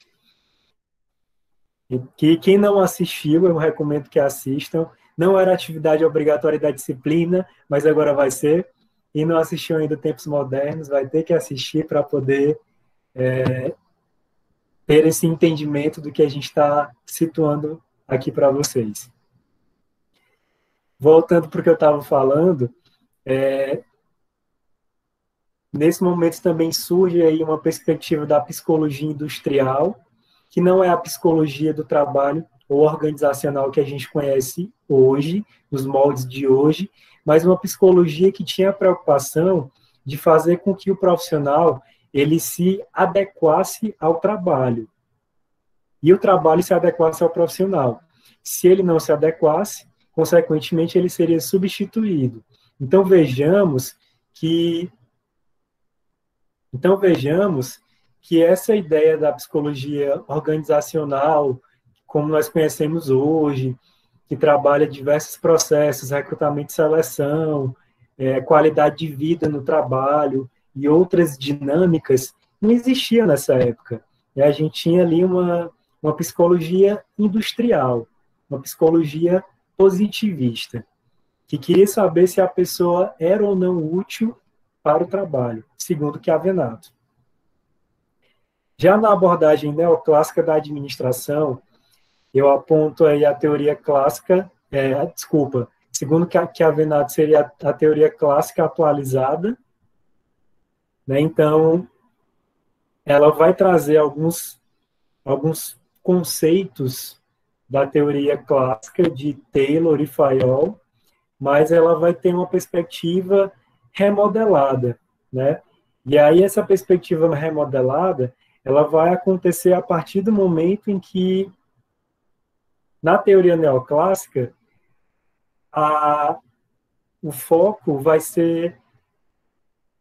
que quem não assistiu, eu recomendo que assistam. Não era atividade obrigatória da disciplina, mas agora vai ser. E não assistiu ainda Tempos Modernos, vai ter que assistir para poder ter esse entendimento do que a gente está situando aqui para vocês. Voltando para o que eu estava falando, nesse momento também surge aí uma perspectiva da psicologia industrial, que não é a psicologia do trabalho ou organizacional que a gente conhece hoje, nos moldes de hoje, mas uma psicologia que tinha a preocupação de fazer com que o profissional ele se adequasse ao trabalho e o trabalho se adequasse ao profissional. Se ele não se adequasse, consequentemente, ele seria substituído. Então, vejamos que essa ideia da psicologia organizacional, como nós conhecemos hoje, que trabalha diversos processos, recrutamento e seleção, qualidade de vida no trabalho e outras dinâmicas, não existia nessa época. A gente tinha ali uma psicologia industrial, uma psicologia positivista, que queria saber se a pessoa era ou não útil para o trabalho, segundo Chiavenato. Já na abordagem neoclássica da administração, eu aponto aí a teoria clássica, segundo Chiavenato seria a teoria clássica atualizada, né? Então, ela vai trazer alguns conceitos da teoria clássica de Taylor e Fayol, mas ela vai ter uma perspectiva remodelada, né? E aí essa perspectiva remodelada, ela vai acontecer a partir do momento em que, na teoria neoclássica, o foco vai ser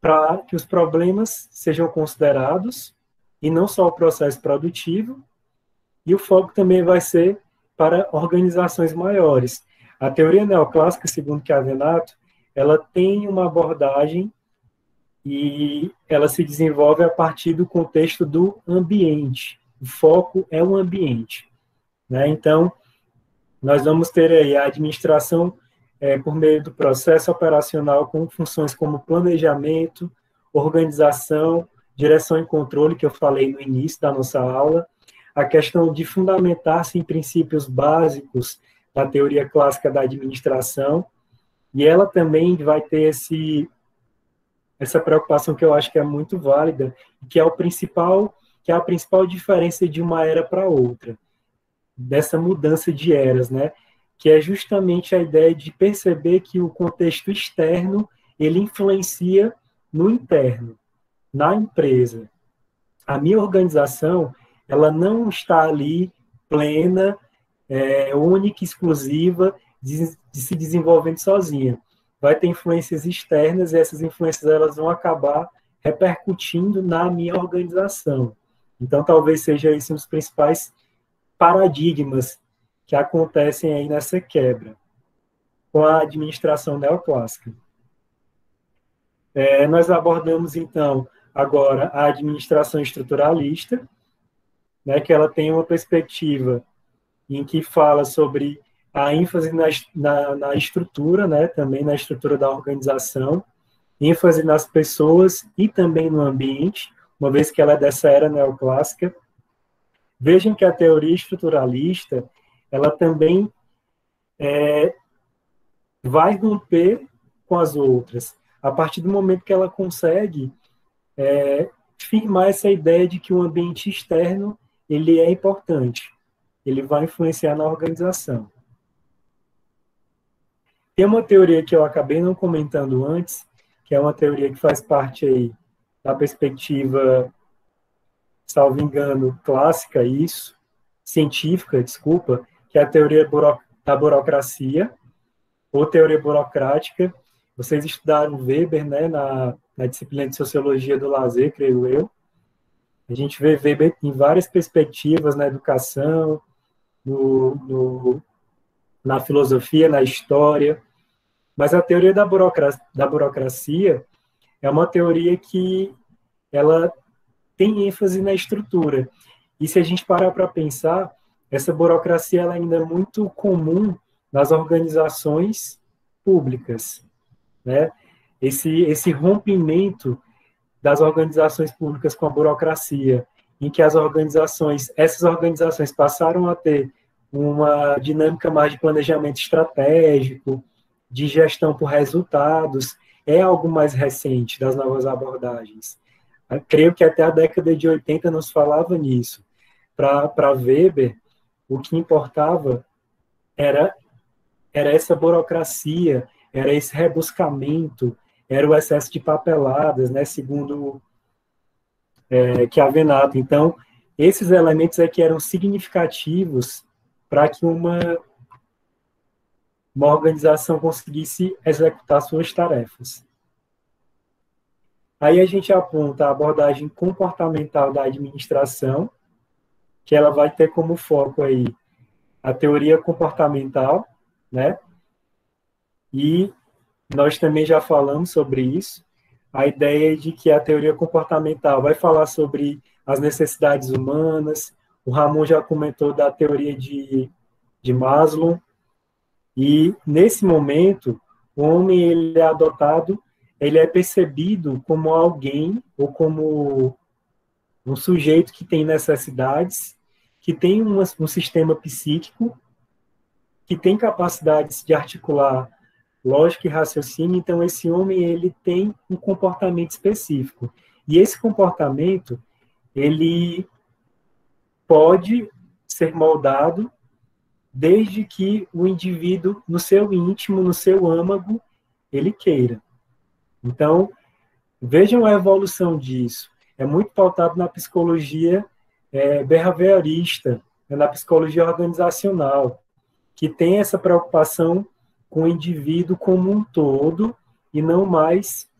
para que os problemas sejam considerados, e não só o processo produtivo, e o foco também vai ser para organizações maiores. A teoria neoclássica, segundo Chiavenato, ela tem uma abordagem e ela se desenvolve a partir do contexto do ambiente. O foco é o ambiente, né? Então, nós vamos ter aí a administração por meio do processo operacional com funções como planejamento, organização, direção e controle, que eu falei no início da nossa aula, a questão de fundamentar-se em princípios básicos da teoria clássica da administração, e ela também vai ter essa preocupação que eu acho que é muito válida, que é a principal diferença de uma era para outra, dessa mudança de eras, né? Que é justamente a ideia de perceber que o contexto externo, ele influencia no interno, na empresa. A minha organização, ela não está ali plena, única, exclusiva, de se desenvolvendo sozinha. Vai ter influências externas e essas influências elas vão acabar repercutindo na minha organização. Então, talvez seja esse um dos principais paradigmas que acontecem aí nessa quebra com a administração neoclássica. Nós abordamos, então, agora a administração estruturalista, né, que ela tem uma perspectiva em que fala sobre a ênfase na estrutura, né, também na estrutura da organização, ênfase nas pessoas e também no ambiente, uma vez que ela é dessa era neoclássica. Vejam que a teoria estruturalista, ela também vai romper com as outras, a partir do momento que ela consegue firmar essa ideia de que o ambiente externo ele é importante, ele vai influenciar na organização. Tem uma teoria que eu acabei não comentando antes, que é uma teoria que faz parte aí da perspectiva, salvo engano, clássica, científica, desculpa, que é a teoria da burocracia, ou teoria burocrática. Vocês estudaram Weber, né, na disciplina de Sociologia do Lazer, creio eu. A gente vê Weber em várias perspectivas, na educação, na filosofia, na história. Mas a teoria da burocracia é uma teoria que ela tem ênfase na estrutura. E se a gente parar para pensar, essa burocracia ela ainda é muito comum nas organizações públicas, né? Esse rompimento das organizações públicas com a burocracia, em que essas organizações passaram a ter uma dinâmica mais de planejamento estratégico, de gestão por resultados, é algo mais recente das novas abordagens. Eu creio que até a década de 80 nos falava nisso. Para Weber, o que importava era essa burocracia, era esse rebuscamento, era o excesso de papeladas, né, segundo Chiavenato. Então, esses elementos é que eram significativos para que uma organização conseguisse executar suas tarefas. Aí a gente aponta a abordagem comportamental da administração, que ela vai ter como foco aí a teoria comportamental, né? E nós também já falamos sobre isso, a ideia de que a teoria comportamental vai falar sobre as necessidades humanas, o Ramon já comentou da teoria de Maslow, e nesse momento, o homem ele é adotado, ele é percebido como alguém, ou como um sujeito que tem necessidades, que tem um sistema psíquico, que tem capacidades de articular lógica e raciocínio, então esse homem ele tem um comportamento específico. E esse comportamento, ele pode ser moldado desde que o indivíduo, no seu íntimo, no seu âmago, ele queira. Então, vejam a evolução disso. É muito pautado na psicologia behaviorista, na psicologia organizacional, que tem essa preocupação com o indivíduo como um todo e não mais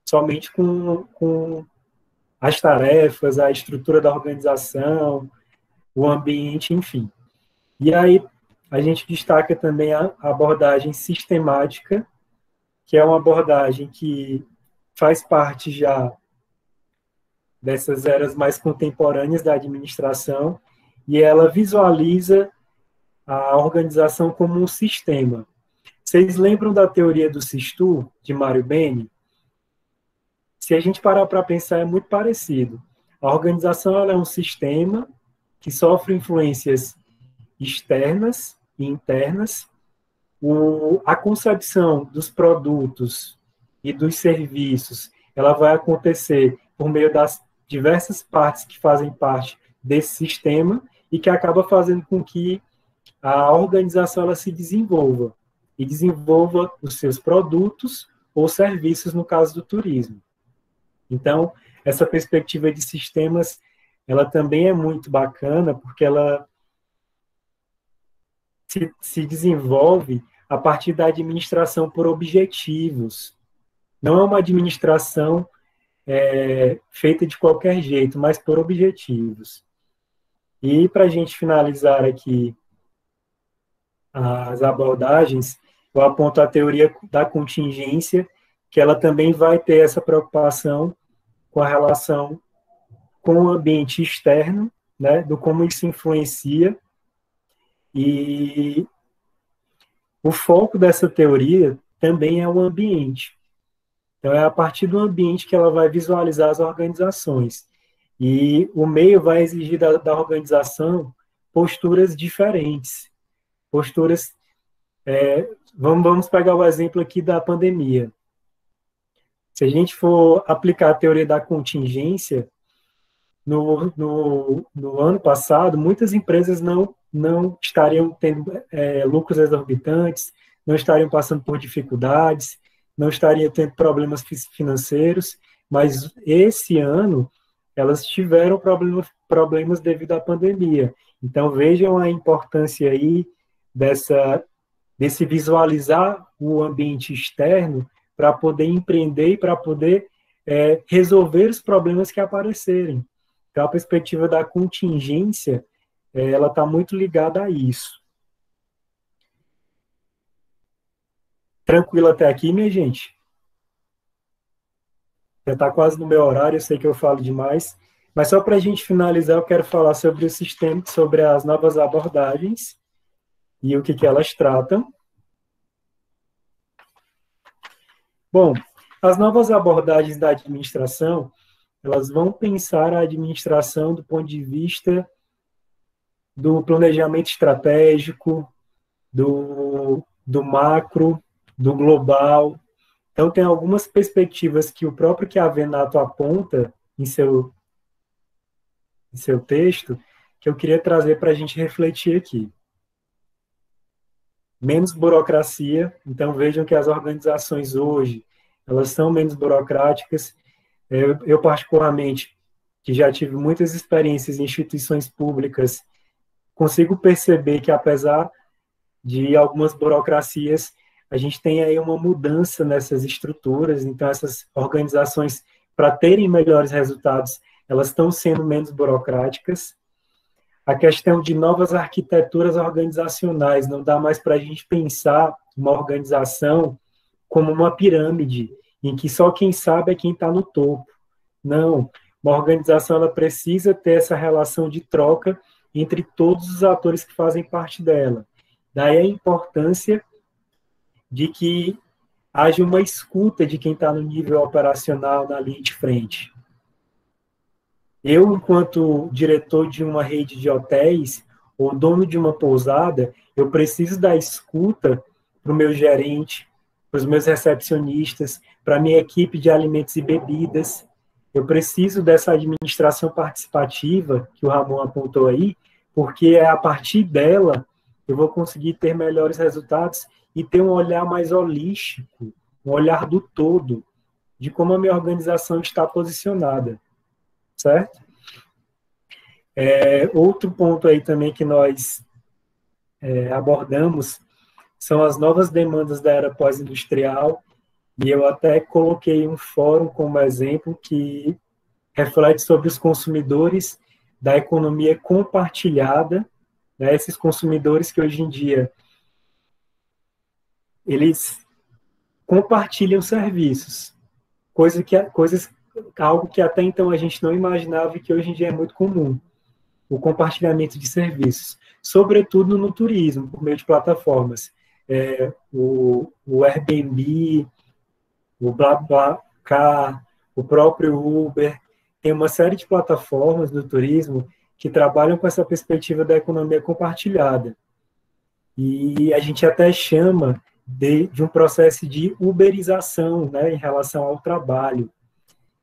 somente com as tarefas, a estrutura da organização, o ambiente, enfim. E aí a gente destaca também a abordagem sistemática, que é uma abordagem que faz parte já dessas eras mais contemporâneas da administração, e ela visualiza a organização como um sistema. Vocês lembram da teoria do SISTU, de Mário Beni? Se a gente parar para pensar, é muito parecido. A organização ela é um sistema que sofre influências externas e internas. A concepção dos produtos e dos serviços, ela vai acontecer por meio das diversas partes que fazem parte desse sistema e que acaba fazendo com que a organização ela se desenvolva e desenvolva os seus produtos ou serviços no caso do turismo. Então, essa perspectiva de sistemas, ela também é muito bacana porque ela se desenvolve a partir da administração por objetivos. Não é uma administração feita de qualquer jeito, mas por objetivos. E para a gente finalizar aqui as abordagens, eu aponto a teoria da contingência, que ela também vai ter essa preocupação com a relação com o ambiente externo, né, do como isso influencia, e o foco dessa teoria também é o ambiente. Então, é a partir do ambiente que ela vai visualizar as organizações. E o meio vai exigir da organização posturas diferentes. Posturas... vamos pegar o exemplo aqui da pandemia. Se a gente for aplicar a teoria da contingência, no ano passado, muitas empresas não estariam tendo lucros exorbitantes, não estariam passando por dificuldades, não estariam tendo problemas financeiros, mas esse ano elas tiveram problemas devido à pandemia. Então, vejam a importância aí desse visualizar o ambiente externo para poder empreender e para poder resolver os problemas que aparecerem. Então, a perspectiva da contingência, ela está muito ligada a isso. Tranquilo até aqui, minha gente? Já está quase no meu horário, eu sei que eu falo demais, mas só para a gente finalizar, eu quero falar sobre o sistema, sobre as novas abordagens e o que elas tratam. Bom, as novas abordagens da administração, elas vão pensar a administração do ponto de vista do planejamento estratégico, do macro, do global. Então, tem algumas perspectivas que o próprio Chiavenato aponta em seu texto, que eu queria trazer para a gente refletir aqui. Menos burocracia, então vejam que as organizações hoje, elas são menos burocráticas. Eu particularmente, que já tive muitas experiências em instituições públicas, consigo perceber que, apesar de algumas burocracias, a gente tem aí uma mudança nessas estruturas, então essas organizações, para terem melhores resultados, elas estão sendo menos burocráticas. A questão de novas arquiteturas organizacionais, não dá mais para a gente pensar uma organização como uma pirâmide, em que só quem sabe é quem está no topo. Não, uma organização ela precisa ter essa relação de troca entre todos os atores que fazem parte dela. Daí a importância de que haja uma escuta de quem está no nível operacional, na linha de frente. Eu, enquanto diretor de uma rede de hotéis, ou dono de uma pousada, eu preciso da escuta para o meu gerente, para os meus recepcionistas, para a minha equipe de alimentos e bebidas. Eu preciso dessa administração participativa, que o Ramon apontou aí, porque é a partir dela eu vou conseguir ter melhores resultados e ter um olhar mais holístico, um olhar do todo, de como a minha organização está posicionada, certo? Outro ponto aí também que nós abordamos são as novas demandas da era pós-industrial, e eu até coloquei um fórum como exemplo que reflete sobre os consumidores da economia compartilhada, né, esses consumidores que hoje em dia eles compartilham serviços, algo que até então a gente não imaginava e que hoje em dia é muito comum, o compartilhamento de serviços, sobretudo no turismo, por meio de plataformas. O Airbnb, o BlaBlaCar, o próprio Uber, tem uma série de plataformas do turismo que trabalham com essa perspectiva da economia compartilhada. E a gente até chama de um processo de uberização, né, em relação ao trabalho.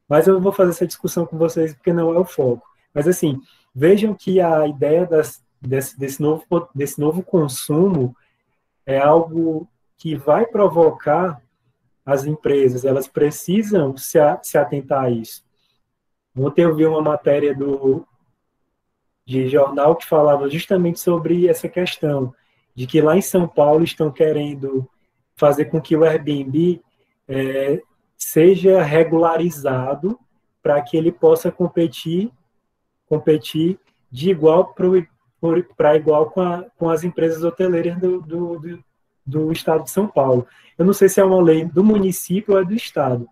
Mas eu não vou fazer essa discussão com vocês porque não é o foco. Mas, assim, vejam que a ideia desse novo consumo é algo que vai provocar as empresas, elas precisam se atentar a isso. Ontem eu vi uma matéria de jornal que falava justamente sobre essa questão, de que lá em São Paulo estão querendo fazer com que o Airbnb seja regularizado para que ele possa competir de igual para igual com as empresas hoteleiras do estado de São Paulo. Eu não sei se é uma lei do município ou é do estado,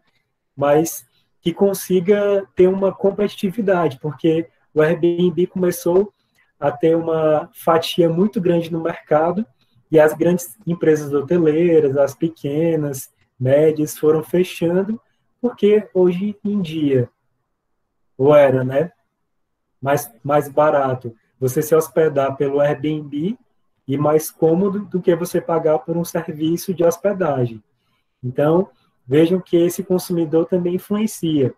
mas que consiga ter uma competitividade, porque o Airbnb começou a ter uma fatia muito grande no mercado e as grandes empresas hoteleiras, as pequenas, médias, foram fechando, porque hoje em dia, ou era, né, mais barato você se hospedar pelo Airbnb e mais cômodo do que você pagar por um serviço de hospedagem. Então, vejam que esse consumidor também influencia.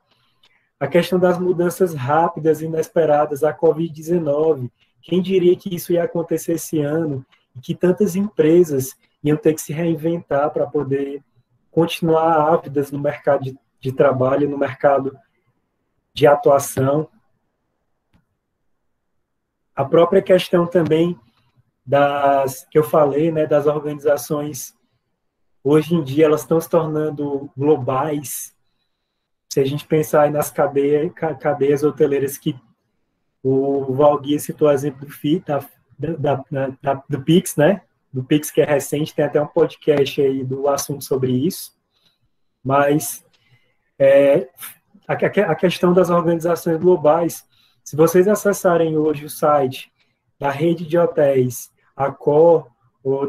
A questão das mudanças rápidas e inesperadas, a Covid-19, quem diria que isso ia acontecer esse ano e que tantas empresas iam ter que se reinventar para poder continuar ávidas no mercado de trabalho, no mercado de atuação. A própria questão também que eu falei, né, das organizações, hoje em dia elas estão se tornando globais. Se a gente pensar aí nas cadeias hoteleiras que o Valguia citou o exemplo do Pix, né? do Pix, que é recente, tem até um podcast aí do assunto sobre isso, mas a questão das organizações globais, se vocês acessarem hoje o site da rede de hotéis Accor ou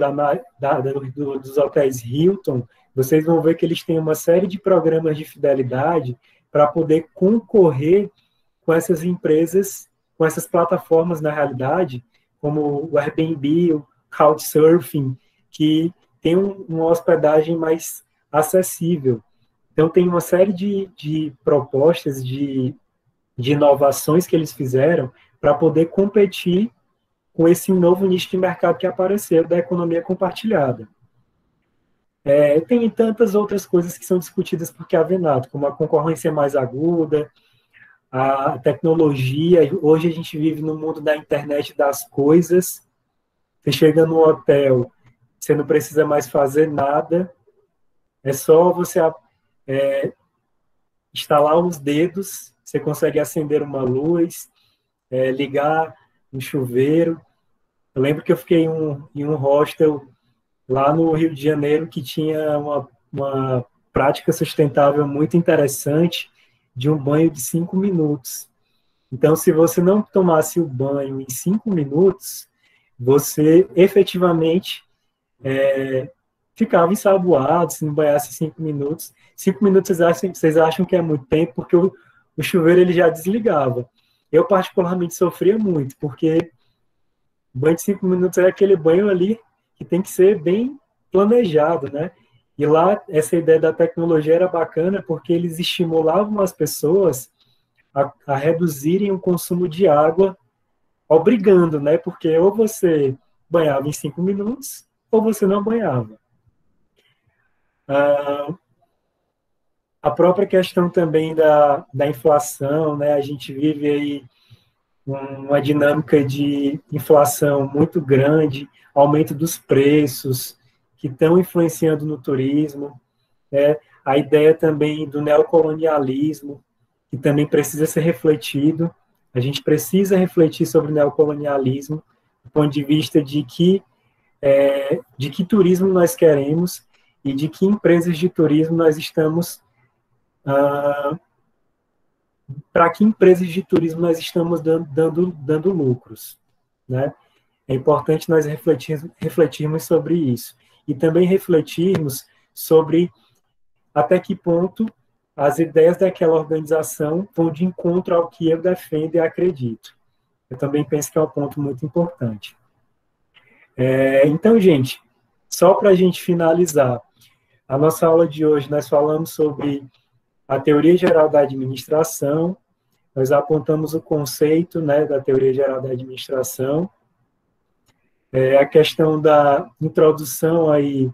dos hotéis Hilton, vocês vão ver que eles têm uma série de programas de fidelidade para poder concorrer com essas empresas, com essas plataformas, na realidade, como o Airbnb, o Couchsurfing, que tem uma hospedagem mais acessível. Então, tem uma série de propostas, de inovações que eles fizeram para poder competir com esse novo nicho de mercado que apareceu da economia compartilhada. Tem tantas outras coisas que são discutidas por Chiavenato, como a concorrência mais aguda, a tecnologia. Hoje a gente vive no mundo da internet das coisas. Você chega no hotel, você não precisa mais fazer nada, é só você instalar os dedos, você consegue acender uma luz, ligar um chuveiro. Eu lembro que eu fiquei em um hostel lá no Rio de Janeiro que tinha uma prática sustentável muito interessante de um banho de 5 minutos. Então, se você não tomasse o banho em 5 minutos, você efetivamente ficava ensaboado, se não banhasse 5 minutos. 5 minutos vocês acham que é muito tempo, porque o chuveiro ele já desligava. Eu, particularmente, sofria muito, porque o banho de 5 minutos é aquele banho ali que tem que ser bem planejado, né? E lá, essa ideia da tecnologia era bacana, porque eles estimulavam as pessoas a reduzirem o consumo de água, obrigando, né? Porque ou você banhava em 5 minutos, ou você não banhava. A própria questão também da inflação, né? A gente vive aí uma dinâmica de inflação muito grande, aumento dos preços, que estão influenciando no turismo, né? A ideia também do neocolonialismo, que também precisa ser refletido. A gente precisa refletir sobre o neocolonialismo, do ponto de vista de que turismo nós queremos e de que empresas de turismo nós estamos para que empresas de turismo nós estamos dando lucros, né? É importante nós refletirmos sobre isso e também refletirmos sobre até que ponto as ideias daquela organização vão de encontro ao que eu defendo e acredito. Eu também penso que é um ponto muito importante. Então, gente, só para a gente finalizar, a nossa aula de hoje nós falamos sobre a teoria geral da administração, nós apontamos o conceito, né, da teoria geral da administração, a questão da introdução aí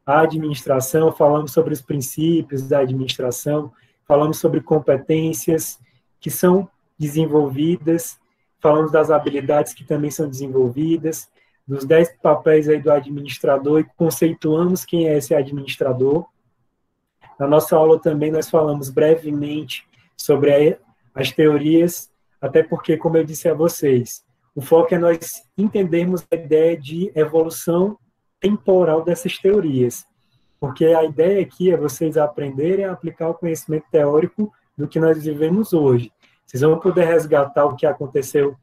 à administração, falamos sobre os princípios da administração, falamos sobre competências que são desenvolvidas, falamos das habilidades que também são desenvolvidas, dos 10 papéis aí do administrador e conceituamos quem é esse administrador. Na nossa aula também nós falamos brevemente sobre as teorias, até porque, como eu disse a vocês, o foco é nós entendermos a ideia de evolução temporal dessas teorias, porque a ideia aqui é vocês aprenderem a aplicar o conhecimento teórico do que nós vivemos hoje. Vocês vão poder resgatar o que aconteceu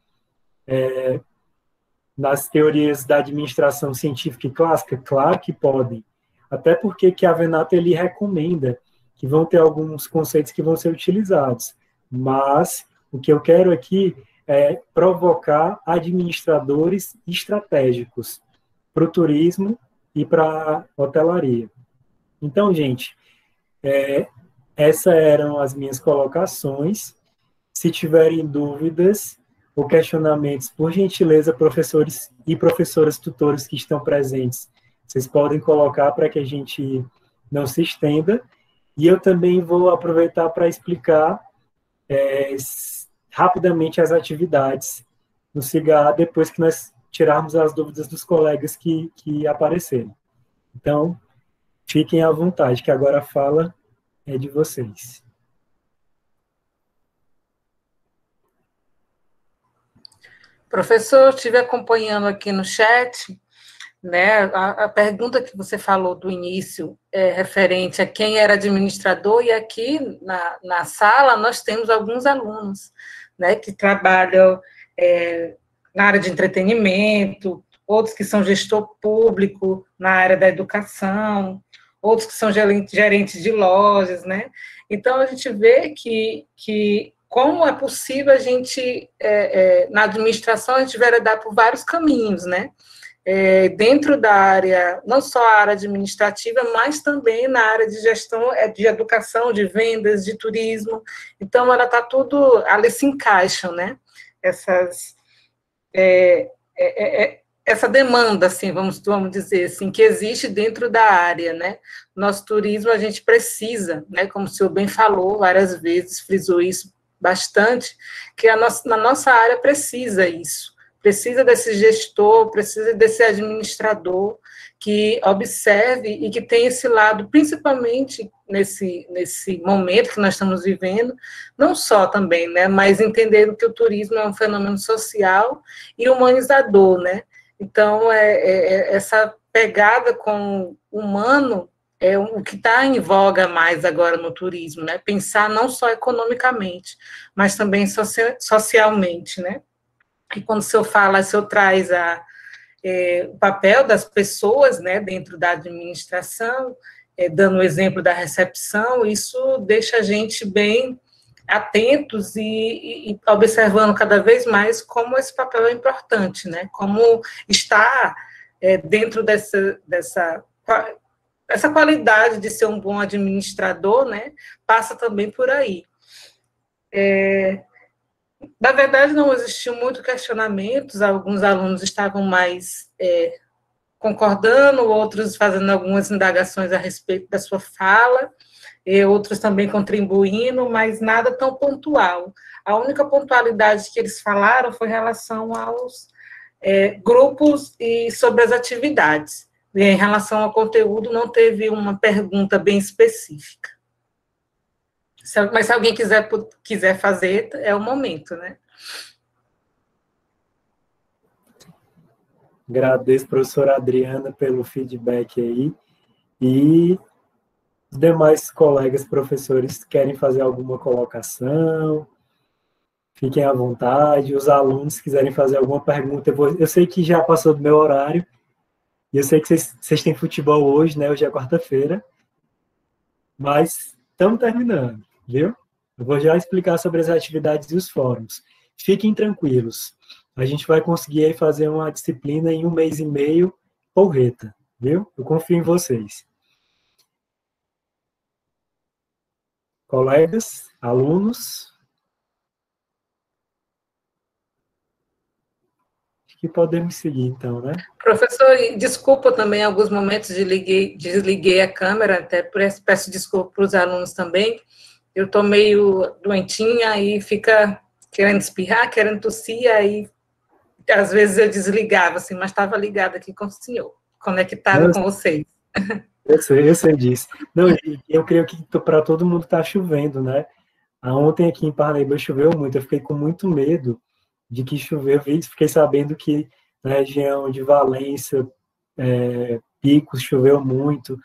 nas teorias da administração científica e clássica? Claro que podem. Até porque Chiavenato ele recomenda que vão ter alguns conceitos que vão ser utilizados. Mas o que eu quero aqui é provocar administradores estratégicos para o turismo e para a hotelaria. Então, gente, essas eram as minhas colocações. Se tiverem dúvidas ou questionamentos, por gentileza, professores e professoras tutores que estão presentes, vocês podem colocar para que a gente não se estenda. E eu também vou aproveitar para explicar rapidamente as atividades no CIGA, depois que nós tirarmos as dúvidas dos colegas que apareceram. Então, fiquem à vontade, que agora a fala é de vocês. Professor, estive acompanhando aqui no chat, né? A pergunta que você falou do início é referente a quem era administrador, e aqui na sala nós temos alguns alunos, né, que trabalham na área de entretenimento, outros que são gestor público na área da educação, outros que são gerentes de lojas, né? Então, a gente vê que como é possível a gente, na administração, a gente veredar por vários caminhos, né? Dentro da área, não só a área administrativa, mas também na área de gestão, de educação, de vendas, de turismo. Então, ela está tudo, ali se encaixam, né? Essa demanda, assim, vamos dizer assim, que existe dentro da área, né? Nosso turismo, a gente precisa, né? Como o senhor bem falou várias vezes, frisou isso bastante, que na nossa área precisa isso. Precisa desse gestor, precisa desse administrador que observe e que tenha esse lado, principalmente nesse momento que nós estamos vivendo, não só também, né, mas entendendo que o turismo é um fenômeno social e humanizador, né? Então, essa pegada com o humano é o que está em voga mais agora no turismo, né? Pensar não só economicamente, mas também socialmente, né? E quando o senhor traz o papel das pessoas, né, dentro da administração, dando o exemplo da recepção, isso deixa a gente bem atentos e observando cada vez mais como esse papel é importante, né, como está dentro dessa qualidade de ser um bom administrador, né, passa também por aí. Na verdade, não existiu muito questionamentos, alguns alunos estavam mais concordando, outros fazendo algumas indagações a respeito da sua fala, outros também contribuindo, mas nada tão pontual. A única pontualidade que eles falaram foi em relação aos grupos e sobre as atividades. E em relação ao conteúdo, não teve uma pergunta bem específica. Mas se alguém quiser fazer, é o momento, né? Agradeço, professora Adriana, pelo feedback aí. E os demais colegas professores querem fazer alguma colocação, fiquem à vontade. Os alunos quiserem fazer alguma pergunta, eu sei que já passou do meu horário, e eu sei que vocês têm futebol hoje, né? Hoje é quarta-feira, mas estamos terminando, viu? Eu vou já explicar sobre as atividades e os fóruns. Fiquem tranquilos. A gente vai conseguir aí fazer uma disciplina em 1 mês e meio, porreta, viu? Eu confio em vocês. Colegas, alunos, acho que podemos seguir, então, né? Professor, desculpa também, em alguns momentos desliguei a câmera, até peço desculpa para os alunos também. Eu estou meio doentinha e fica querendo espirrar, querendo tossir, aí às vezes eu desligava, assim, mas estava ligada aqui com o senhor, conectada com vocês. Eu sei disso. Não, eu creio que para todo mundo está chovendo, né? Ontem aqui em Parnaíba choveu muito, eu fiquei com muito medo de que choveu, fiquei sabendo que na região de Valência, Picos, choveu muito, não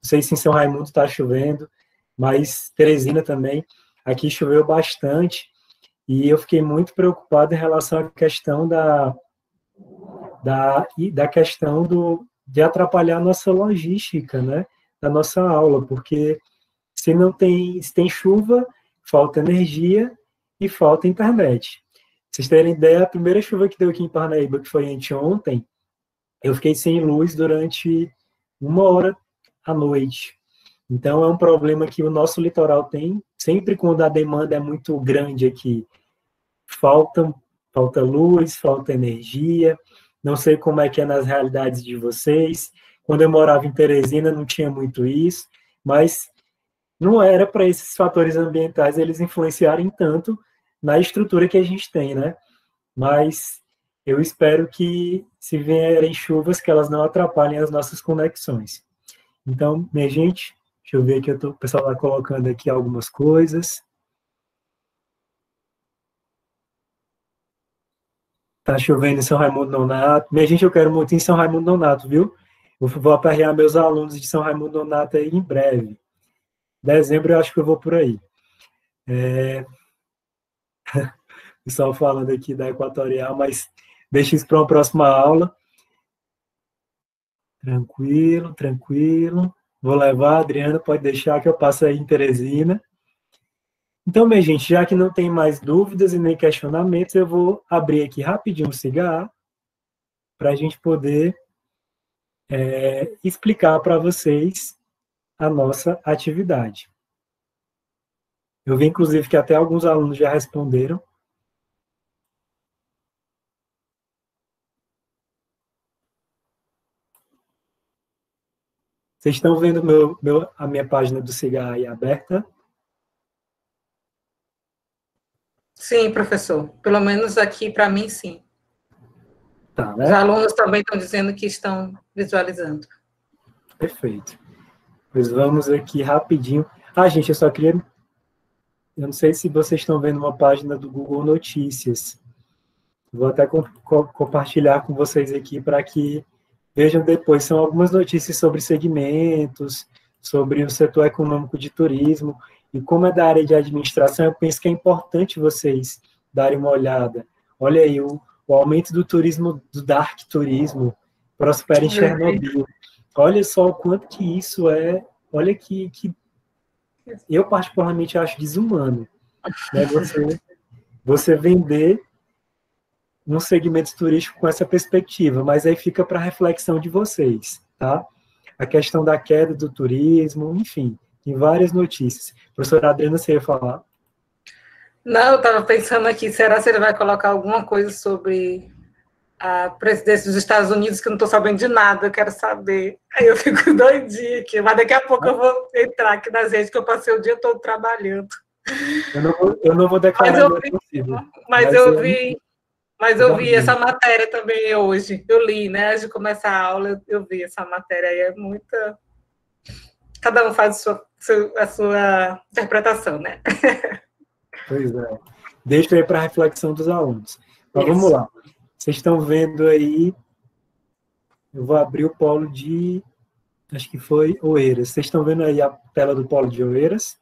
sei se em São Raimundo está chovendo, mas Teresina também, aqui choveu bastante, e eu fiquei muito preocupado em relação à questão da questão de atrapalhar a nossa logística, né, da nossa aula, porque se tem chuva, falta energia e falta internet. Pra vocês terem ideia, a primeira chuva que deu aqui em Parnaíba, que foi anteontem, eu fiquei sem luz durante 1 hora à noite. Então, é um problema que o nosso litoral tem, sempre quando a demanda é muito grande aqui, falta luz, falta energia, não sei como é que é nas realidades de vocês. Quando eu morava em Teresina, não tinha muito isso, mas não era para esses fatores ambientais eles influenciarem tanto na estrutura que a gente tem, né? Mas eu espero que, se vierem chuvas, que elas não atrapalhem as nossas conexões. Então, minha gente, deixa eu ver aqui, o pessoal está colocando aqui algumas coisas. Tá chovendo em São Raimundo Nonato. Minha gente, eu quero muito ir em São Raimundo Nonato, viu? Eu vou aperrear meus alunos de São Raimundo Nonato aí em breve. Dezembro eu acho que eu vou por aí. Pessoal falando aqui da Equatorial, mas deixa isso para uma próxima aula. Tranquilo, tranquilo. Vou levar, Adriana, pode deixar que eu passo aí em Teresina. Então, minha gente, já que não tem mais dúvidas e nem questionamentos, eu vou abrir aqui rapidinho o cigarro para a gente poder explicar para vocês a nossa atividade. Eu vi, inclusive, que até alguns alunos já responderam. Vocês estão vendo a minha página do cigarro aí aberta? Sim, professor. Pelo menos aqui, para mim, sim. Tá, né? Os alunos também estão dizendo que estão visualizando. Perfeito. Pois vamos aqui rapidinho. Gente, eu só queria... Eu não sei se vocês estão vendo uma página do Google Notícias. Vou até compartilhar com vocês aqui para que vejam depois. São algumas notícias sobre segmentos, sobre o setor econômico de turismo. E como é da área de administração, eu penso que é importante vocês darem uma olhada. Olha aí, o aumento do turismo, do dark turismo, prospera em Chernobyl. Olha só o quanto que isso é... Olha que eu particularmente acho desumano, né? Você vender um segmento turístico com essa perspectiva, mas aí fica para reflexão de vocês, tá? A questão da queda do turismo, enfim, tem várias notícias. Professora Adriana, você ia falar? Não, eu estava pensando aqui, será que ele vai colocar alguma coisa sobre a presidência dos Estados Unidos, que eu não estou sabendo de nada, eu quero saber. Aí eu fico doidinha aqui, mas daqui a pouco eu vou entrar aqui nas redes, que eu passei o dia todo trabalhando. Eu não vou declarar possível. Mas eu vi essa matéria também hoje. Eu li, né? Antes de começar a aula, eu vi essa matéria aí. É muita... Cada um faz a sua interpretação, né? Pois é. Deixa aí para a reflexão dos alunos. Mas vamos lá. Vocês estão vendo aí... Eu vou abrir o polo de... Acho que foi Oeiras. Vocês estão vendo aí a tela do polo de Oeiras?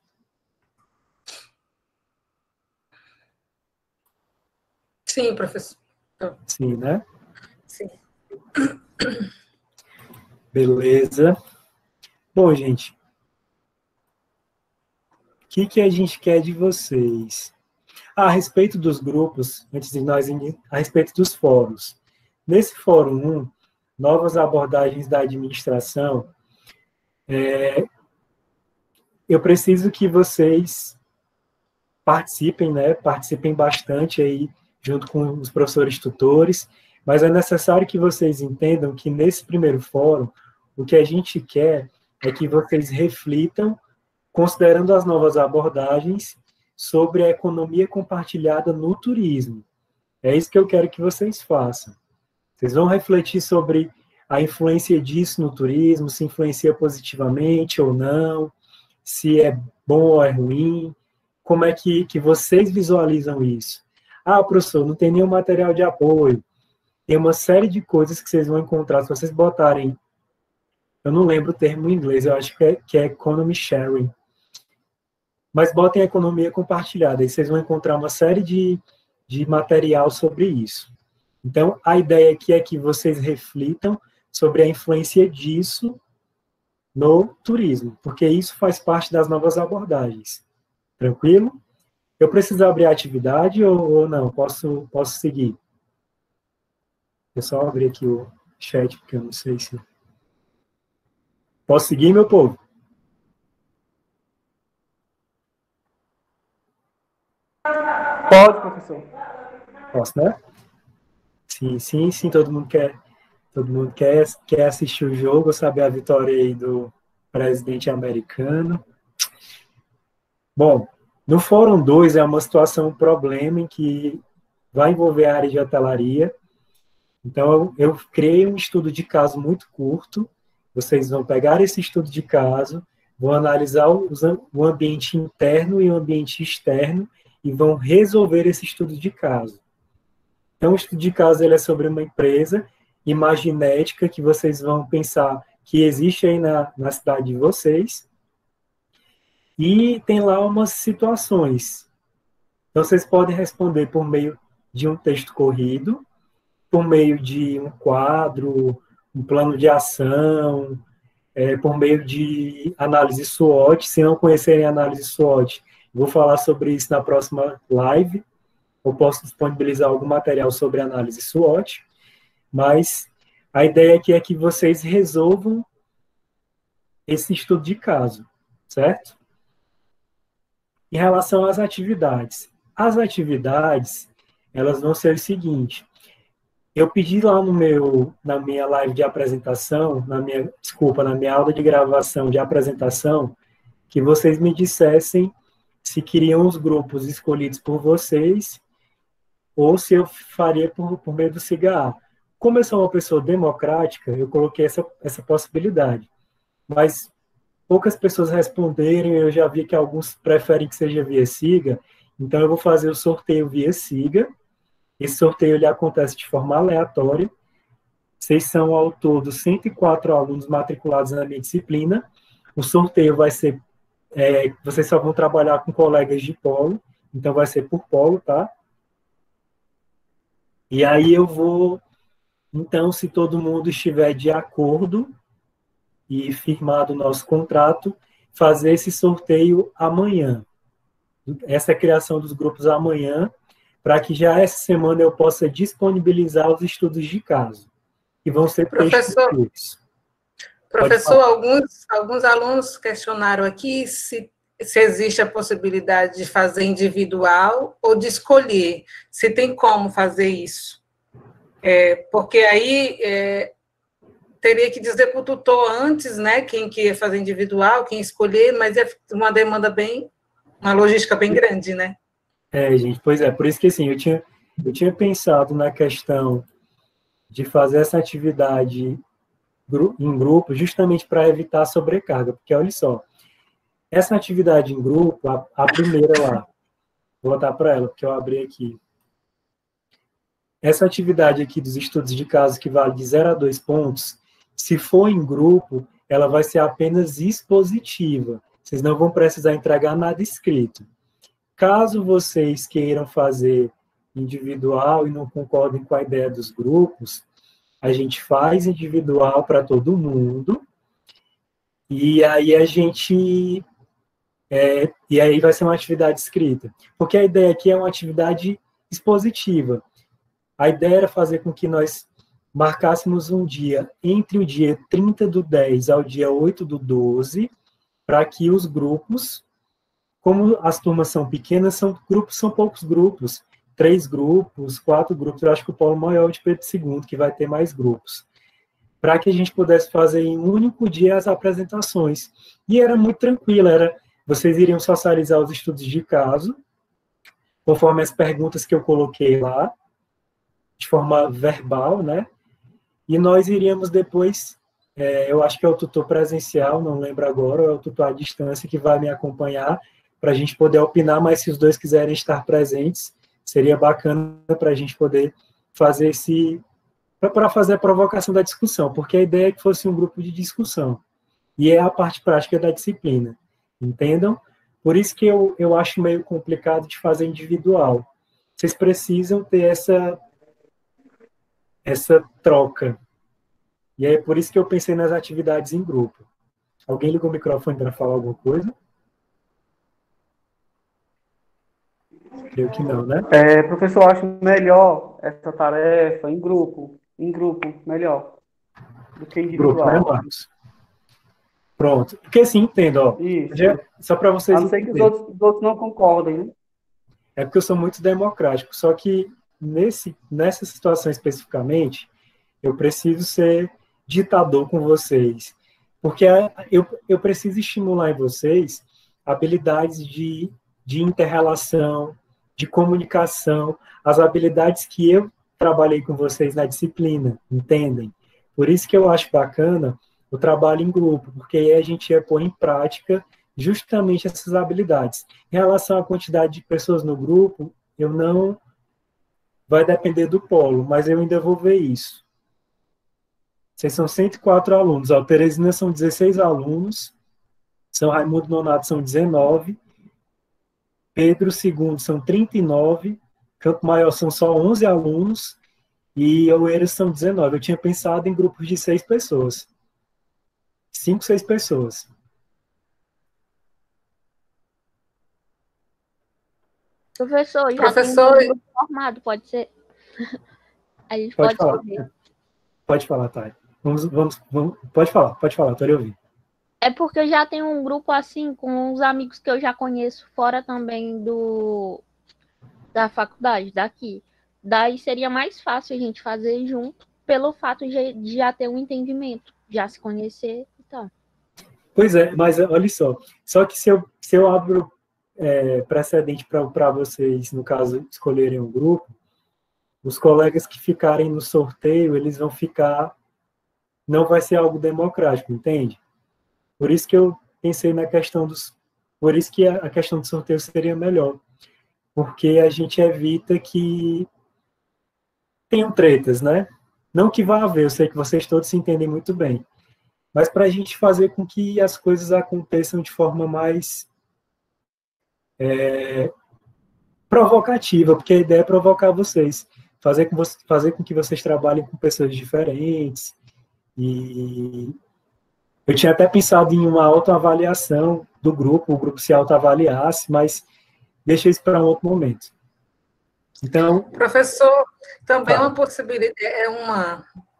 Sim, professor. Sim, né? Sim. Beleza. Bom, gente, o que a gente quer de vocês? A respeito dos grupos, antes de nós a respeito dos fóruns. Nesse fórum 1, novas abordagens da administração, eu preciso que vocês participem, né? Participem bastante aí, junto com os professores tutores, mas é necessário que vocês entendam que nesse primeiro fórum, o que a gente quer é que vocês reflitam, considerando as novas abordagens, sobre a economia compartilhada no turismo. É isso que eu quero que vocês façam. Vocês vão refletir sobre a influência disso no turismo, se influencia positivamente ou não, se é bom ou é ruim, como é que vocês visualizam isso. Professor, não tem nenhum material de apoio. Tem uma série de coisas que vocês vão encontrar, se vocês botarem, eu não lembro o termo em inglês, eu acho que é economy sharing. Mas botem economia compartilhada, aí vocês vão encontrar uma série de material sobre isso. Então, a ideia aqui é que vocês reflitam sobre a influência disso no turismo, porque isso faz parte das novas abordagens. Tranquilo? Eu preciso abrir a atividade ou não? Posso seguir? Eu só abrir aqui o chat, porque eu não sei se... Posso seguir, meu povo? Pode, professor. Posso, né? Sim, todo mundo quer assistir o jogo, saber a vitória aí do presidente americano. Bom, no Fórum 2 é uma situação, um problema em que vai envolver a área de hotelaria. Então, eu criei um estudo de caso muito curto. Vocês vão pegar esse estudo de caso, vão analisar o ambiente interno e o ambiente externo e vão resolver esse estudo de caso. Então, o estudo de caso ele é sobre uma empresa imaginética que vocês vão pensar que existe aí na cidade de vocês, e tem lá umas situações. Então, vocês podem responder por meio de um texto corrido, por meio de um quadro, um plano de ação, por meio de análise SWOT. Se não conhecerem análise SWOT, vou falar sobre isso na próxima live. Eu posso disponibilizar algum material sobre análise SWOT, mas a ideia aqui é que vocês resolvam esse estudo de caso, certo? Em relação às atividades. As atividades, elas vão ser o seguinte: eu pedi lá na minha live de apresentação, na minha aula de gravação de apresentação, que vocês me dissessem se queriam os grupos escolhidos por vocês ou se eu faria por meio do SIGA. Como eu sou uma pessoa democrática, eu coloquei essa possibilidade. Mas poucas pessoas responderam, eu já vi que alguns preferem que seja via SIGA, então eu vou fazer o sorteio via SIGA. Esse sorteio ele acontece de forma aleatória. Vocês são, ao todo, 104 alunos matriculados na minha disciplina. O sorteio vai ser... vocês só vão trabalhar com colegas de polo, então vai ser por polo, tá? E aí eu vou... Então, se todo mundo estiver de acordo e firmado o nosso contrato, fazer esse sorteio amanhã. Essa é a criação dos grupos amanhã, para que já essa semana eu possa disponibilizar os estudos de caso, que vão ser textos. Professor, alguns alunos questionaram aqui se existe a possibilidade de fazer individual ou de escolher, se tem como fazer isso. Porque aí teria que dizer para o tutor antes, né, quem que ia fazer individual, quem escolher, mas é uma demanda uma logística bem grande, né? Gente, pois é, por isso que assim, eu tinha pensado na questão de fazer essa atividade em grupo, justamente para evitar a sobrecarga, porque olha só, essa atividade em grupo, a primeira lá, vou voltar para ela, porque eu abri aqui. Essa atividade aqui dos estudos de caso, que vale de 0 a 2 pontos, se for em grupo, ela vai ser apenas expositiva. Vocês não vão precisar entregar nada escrito. Caso vocês queiram fazer individual e não concordem com a ideia dos grupos, a gente faz individual para todo mundo, e aí e aí vai ser uma atividade escrita. Porque a ideia aqui é uma atividade expositiva. A ideia era fazer com que nós marcássemos um dia entre o dia 30/10 ao dia 8/12, para que os grupos, como as turmas são pequenas, são poucos grupos, 3 grupos, 4 grupos, eu acho que o polo maior é o de Pedro II, que vai ter mais grupos, para que a gente pudesse fazer em um único dia as apresentações. E era muito tranquilo, vocês iriam socializar os estudos de caso, conforme as perguntas que eu coloquei lá, de forma verbal, né? E nós iríamos depois, eu acho que é o tutor presencial, não lembro agora, ou é o tutor à distância que vai me acompanhar, para a gente poder opinar, mas se os dois quiserem estar presentes, seria bacana para a gente poder fazer para fazer a provocação da discussão, porque a ideia é que fosse um grupo de discussão, e é a parte prática da disciplina, entendam? Por isso que eu acho meio complicado de fazer individual. Vocês precisam ter essa troca. E é por isso que eu pensei nas atividades em grupo. Alguém ligou o microfone para falar alguma coisa? Creio que não, né? Professor, eu acho melhor essa tarefa em grupo, melhor do que individual. Grupo, né, Marcos? Pronto. Porque assim, entendo, ó. Isso. Só para vocês a não ser que os outros não concordem, né? É porque eu sou muito democrático, só que nessa situação especificamente, eu preciso ser ditador com vocês, porque eu preciso estimular em vocês habilidades de inter-relação, de comunicação, as habilidades que eu trabalhei com vocês na disciplina, entendem? Por isso que eu acho bacana o trabalho em grupo, porque aí a gente ia pôr em prática justamente essas habilidades. Em relação à quantidade de pessoas no grupo, eu vai depender do polo, mas eu ainda vou ver isso. Vocês são 104 alunos. Ó, Teresina são 16 alunos. São Raimundo Nonato são 19. Pedro II são 39. Campo Maior são só 11 alunos. E Oeiras são 19. Eu tinha pensado em grupos de 6 pessoas. 5, 6 pessoas. Professor, já Professor, tem um grupo formado, pode ser? A gente Pode pode falar. saber. Pode falar, Thay. Vamos, pode falar, estou lhe ouvindo. É porque eu já tenho um grupo assim, com uns amigos que eu já conheço, fora também da faculdade, daqui. Daí seria mais fácil a gente fazer junto, pelo fato de já ter um entendimento, já se conhecer e tal. Pois é, mas olha só que se eu abro precedente para vocês, no caso, escolherem um grupo, os colegas que ficarem no sorteio, eles vão ficar, não vai ser algo democrático, entende? Por isso que eu pensei na questão por isso que a questão do sorteio seria melhor, porque a gente evita que tenham tretas, né? Não que vá haver, eu sei que vocês todos se entendem muito bem, mas para a gente fazer com que as coisas aconteçam de forma mais provocativa, porque a ideia é provocar vocês, fazer com que vocês trabalhem com pessoas diferentes. E eu tinha até pensado em uma autoavaliação do grupo, o grupo se autoavaliasse, mas deixa isso para um outro momento. Então, professor, também uma possibilidade,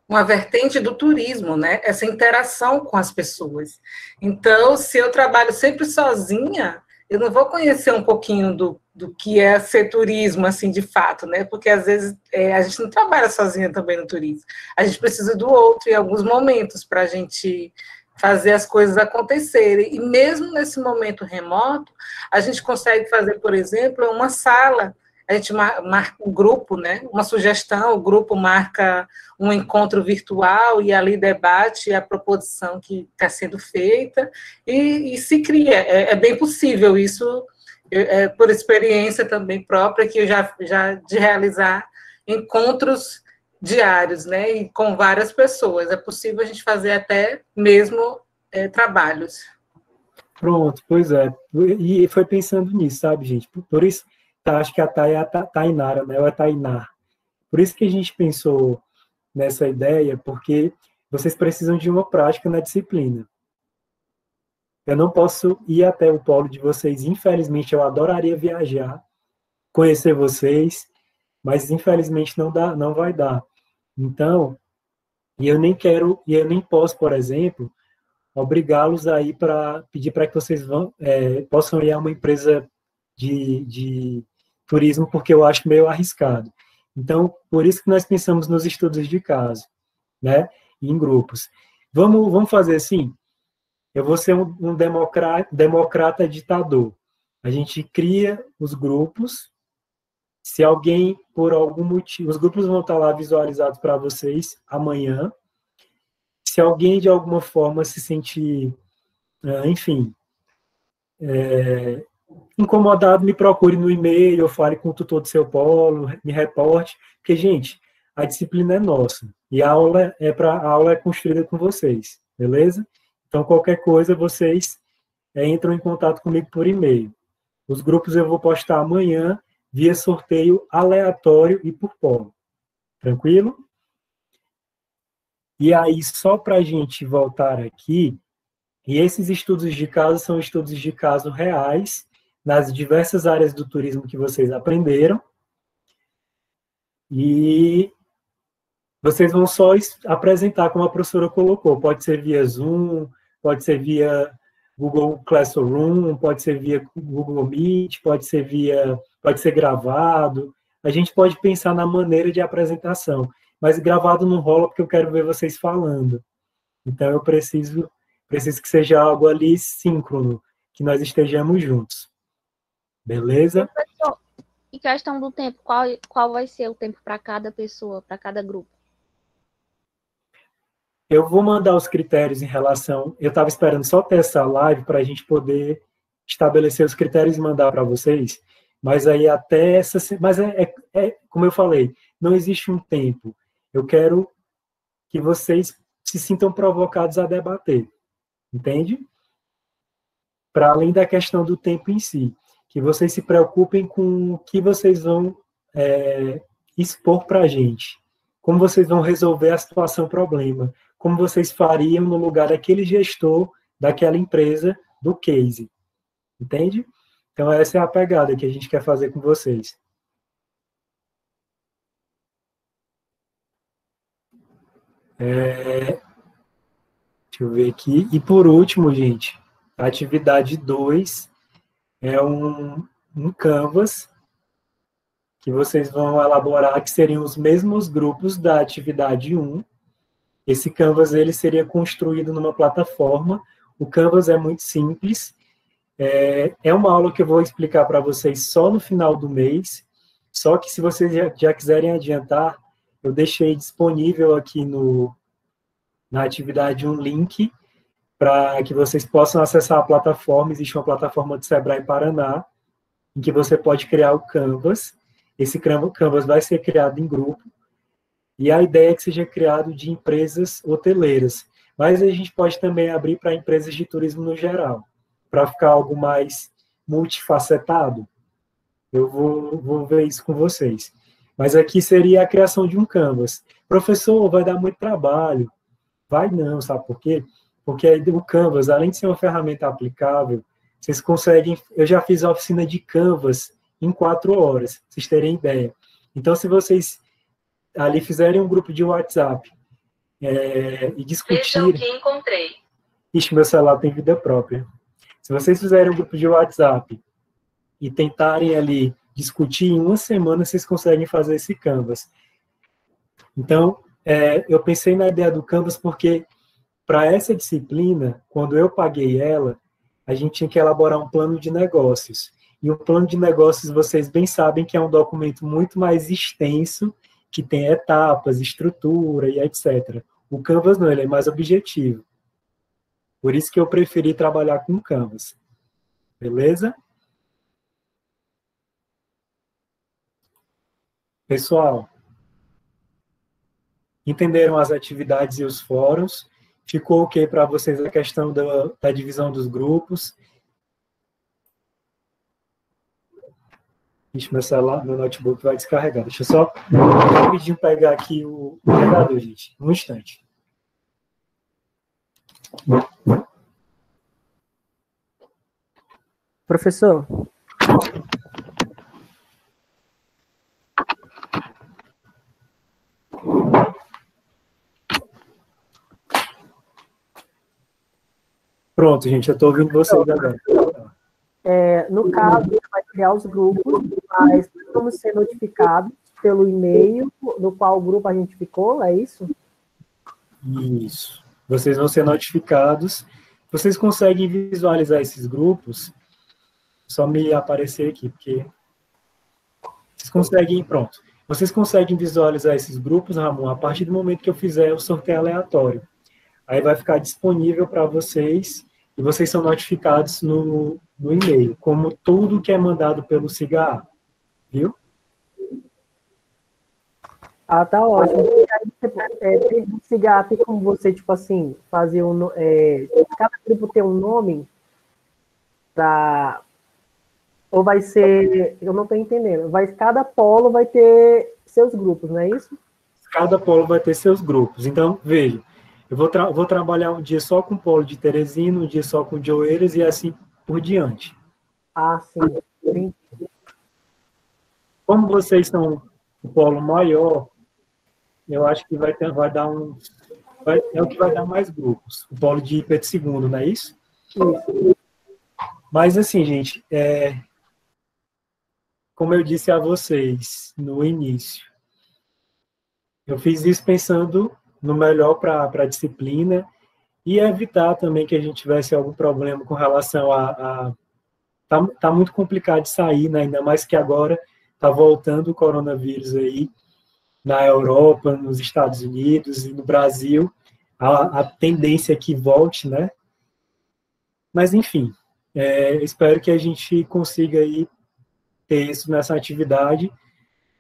uma vertente do turismo, né? Essa interação com as pessoas. Então, se eu trabalho sempre sozinha, eu não vou conhecer um pouquinho do que é ser turismo, assim, de fato, né? Porque, às vezes, a gente não trabalha sozinha também no turismo. A gente precisa do outro em alguns momentos para a gente fazer as coisas acontecerem. E mesmo nesse momento remoto, a gente consegue fazer, por exemplo, uma sala. A gente marca um grupo, né? Uma sugestão, o grupo marca um encontro virtual e ali debate a proposição que está sendo feita e se cria. É bem possível isso, por experiência também própria, que eu já de realizar encontros diários, né? E com várias pessoas. É possível a gente fazer até mesmo trabalhos. Pronto, pois é. E foi pensando nisso, sabe, gente? Por isso, acho que a Thay é a Tainara, né? Ou é a Tainá. Por isso que a gente pensou nessa ideia, porque vocês precisam de uma prática na disciplina. Eu não posso ir até o polo de vocês, infelizmente, eu adoraria viajar, conhecer vocês, mas infelizmente não vai dar. Então, e eu nem posso, por exemplo, obrigá-los aí para pedir para que vocês possam ir a uma empresa de turismo, porque eu acho meio arriscado. Então, por isso que nós pensamos nos estudos de caso, né? Em grupos. Vamos fazer assim? Eu vou ser um democrata ditador. A gente cria os grupos. Se alguém, por algum motivo, os grupos vão estar lá visualizados para vocês amanhã. Se alguém, de alguma forma, se sentir, enfim, incomodado, me procure no e-mail, eu fale com o tutor do seu polo, me reporte, porque, gente, a disciplina é nossa, e a aula é construída com vocês, beleza? Então, qualquer coisa, vocês entram em contato comigo por e-mail. Os grupos eu vou postar amanhã, via sorteio aleatório e por polo. Tranquilo? E aí, só para a gente voltar aqui, e esses estudos de caso são estudos de caso reais, nas diversas áreas do turismo que vocês aprenderam, e vocês vão só apresentar como a professora colocou, pode ser via Zoom, pode ser via Google Classroom, pode ser via Google Meet, pode ser gravado, a gente pode pensar na maneira de apresentação, mas gravado não rola porque eu quero ver vocês falando, então eu preciso que seja algo ali síncrono, que nós estejamos juntos. Beleza? Professor, e questão do tempo, qual vai ser o tempo para cada pessoa, para cada grupo? Eu vou mandar os critérios em relação... Eu estava esperando só ter essa live para a gente poder estabelecer os critérios e mandar para vocês, Mas aí até essa... Mas como eu falei, não existe um tempo. Eu quero que vocês se sintam provocados a debater, entende? Para além da questão do tempo em si, que vocês se preocupem com o que vocês vão expor para a gente, como vocês vão resolver a situação problema, como vocês fariam no lugar daquele gestor daquela empresa do case, entende? Então essa é a pegada que a gente quer fazer com vocês. Deixa eu ver aqui. E por último, gente, a atividade 2 é um canvas que vocês vão elaborar, que seriam os mesmos grupos da atividade 1. Esse canvas ele seria construído numa plataforma. O canvas é muito simples. É uma aula que eu vou explicar para vocês só no final do mês. Só que se vocês já quiserem adiantar, eu deixei disponível aqui na atividade um link para que vocês possam acessar a plataforma. Existe uma plataforma do Sebrae Paraná, em que você pode criar o Canvas. Esse Canvas vai ser criado em grupo, e a ideia é que seja criado de empresas hoteleiras. Mas a gente pode também abrir para empresas de turismo no geral, para ficar algo mais multifacetado. Eu vou ver isso com vocês. Mas aqui seria a criação de um Canvas. Professor, vai dar muito trabalho. Vai não, sabe por quê? Porque aí o Canvas, além de ser uma ferramenta aplicável, vocês conseguem... Eu já fiz a oficina de Canvas em 4 horas, pra vocês terem ideia. Então, se vocês ali fizerem um grupo de WhatsApp e discutirem... Vejam que encontrei. Ixi, meu celular tem vida própria. Se vocês fizerem um grupo de WhatsApp e tentarem ali discutir, em uma semana vocês conseguem fazer esse Canvas. Então, eu pensei na ideia do Canvas porque, para essa disciplina, quando eu paguei ela, a gente tinha que elaborar um plano de negócios. E o plano de negócios, vocês bem sabem que é um documento muito mais extenso, que tem etapas, estrutura e etc. O Canvas não, ele é mais objetivo. Por isso que eu preferi trabalhar com o Canvas. Beleza? Pessoal, entenderam as atividades e os fóruns? Ficou ok para vocês a questão da divisão dos grupos? Ixi, meu celular, meu notebook vai descarregar. Deixa eu só rapidinho pegar aqui o carregador, gente. Um instante. Professor. Pronto, gente, eu estou ouvindo vocês agora. No caso, você vai criar os grupos, mas vamos ser notificados pelo e-mail no qual o grupo a gente ficou, é isso? Isso. Vocês vão ser notificados. Vocês conseguem visualizar esses grupos? Só me aparecer aqui, porque... Vocês conseguem, pronto. Vocês conseguem visualizar esses grupos, Ramon, a partir do momento que eu fizer o sorteio aleatório. Aí vai ficar disponível para vocês, e vocês são notificados no e-mail, como tudo que é mandado pelo SIGA, viu? Ah, tá ótimo. O SIGA tem como você, tipo assim, fazer cada grupo tem um nome para... Ou vai ser... Eu não estou entendendo. Cada polo vai ter seus grupos, não é isso? Cada polo vai ter seus grupos. Então, veja, eu vou trabalhar um dia só com o polo de Teresina, um dia só com o de Oeiras e assim por diante. Ah, sim. Entendi. Como vocês são o polo maior, eu acho que vai dar é o que vai dar mais grupos. O polo de Pedro II, não é isso? Isso. Mas assim, gente, como eu disse a vocês no início, eu fiz isso pensando no melhor para a disciplina e evitar também que a gente tivesse algum problema com relação tá muito complicado de sair, né? Ainda mais que agora está voltando o coronavírus aí na Europa, nos Estados Unidos e no Brasil. A tendência é que volte, né? Mas, enfim, espero que a gente consiga aí texto nessa atividade.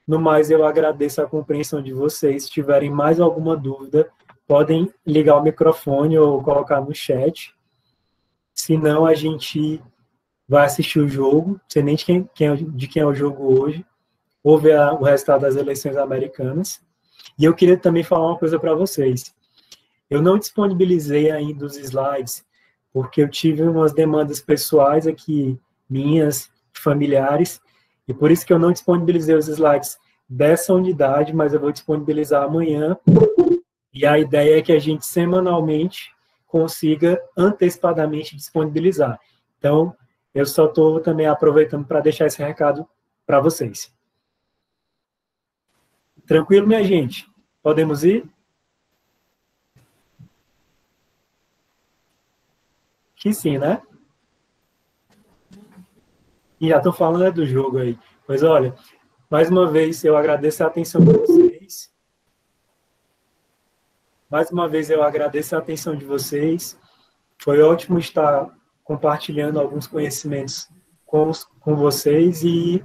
No mais, eu agradeço a compreensão de vocês. Se tiverem mais alguma dúvida, podem ligar o microfone ou colocar no chat. Se não, a gente vai assistir o jogo, não sei nem de quem é o jogo hoje, ou ver o resultado das eleições americanas. E eu queria também falar uma coisa para vocês. Eu não disponibilizei ainda os slides, porque eu tive umas demandas pessoais aqui, minhas, familiares, e por isso que eu não disponibilizei os slides dessa unidade, mas eu vou disponibilizar amanhã. E a ideia é que a gente, semanalmente, consiga antecipadamente disponibilizar. Então, eu só estou também aproveitando para deixar esse recado para vocês. Tranquilo, minha gente? Podemos ir? Que sim, né? E já estou falando do jogo aí. Pois olha, mais uma vez eu agradeço a atenção de vocês. Mais uma vez eu agradeço a atenção de vocês. Foi ótimo estar compartilhando alguns conhecimentos com vocês e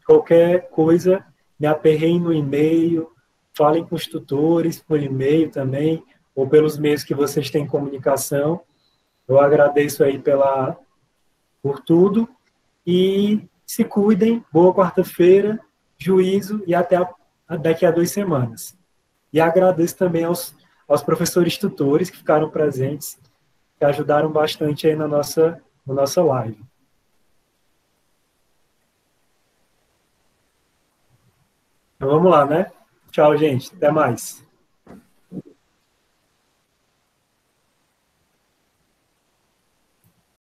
qualquer coisa, me aperreiem no e-mail, falem com os tutores por e-mail também, ou pelos meios que vocês têm comunicação. Eu agradeço aí por tudo e se cuidem, boa quarta-feira, juízo e até daqui a 2 semanas. E agradeço também aos professores tutores que ficaram presentes, que ajudaram bastante aí na nossa live. Então vamos lá, né? Tchau, gente. Até mais.